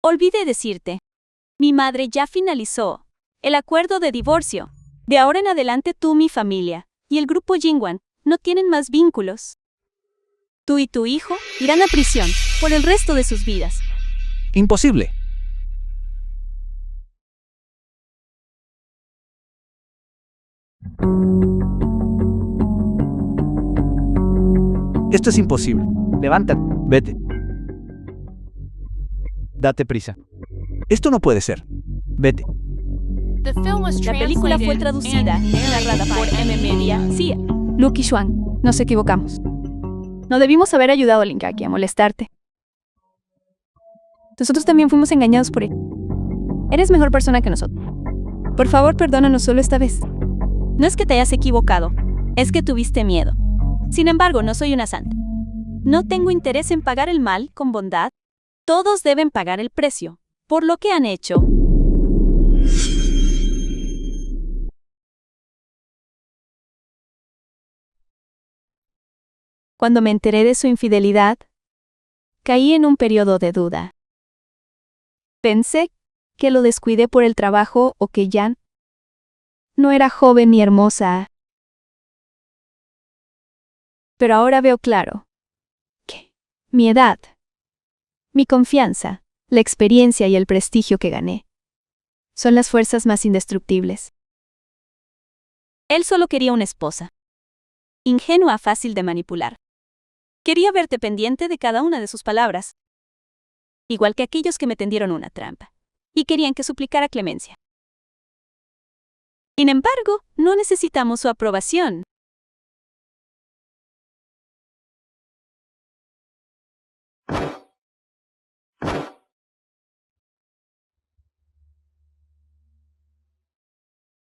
Olvidé decirte. Mi madre ya finalizó el acuerdo de divorcio. De ahora en adelante tú, mi familia, y el grupo Jingwan no tienen más vínculos. Tú y tu hijo irán a prisión por el resto de sus vidas. Imposible. Esto es imposible. Levántate. Vete. Date prisa. Esto no puede ser. Vete. The film was La película fue translated traducida and y narrada por narrated by M-Media. Sí, Luke y Xuan, nos equivocamos. No debimos haber ayudado a Lin Jiaqi a molestarte. Nosotros también fuimos engañados por él. Eres mejor persona que nosotros. Por favor, perdónanos solo esta vez. No es que te hayas equivocado, es que tuviste miedo. Sin embargo, no soy una santa. No tengo interés en pagar el mal con bondad. Todos deben pagar el precio por lo que han hecho. Cuando me enteré de su infidelidad, caí en un periodo de duda. Pensé que lo descuidé por el trabajo o que Yan no era joven ni hermosa. Pero ahora veo claro que mi edad, mi confianza, la experiencia y el prestigio que gané son las fuerzas más indestructibles. Él solo quería una esposa, ingenua, fácil de manipular. Quería verte pendiente de cada una de sus palabras, igual que aquellos que me tendieron una trampa, y querían que suplicara clemencia. Sin embargo, no necesitamos su aprobación.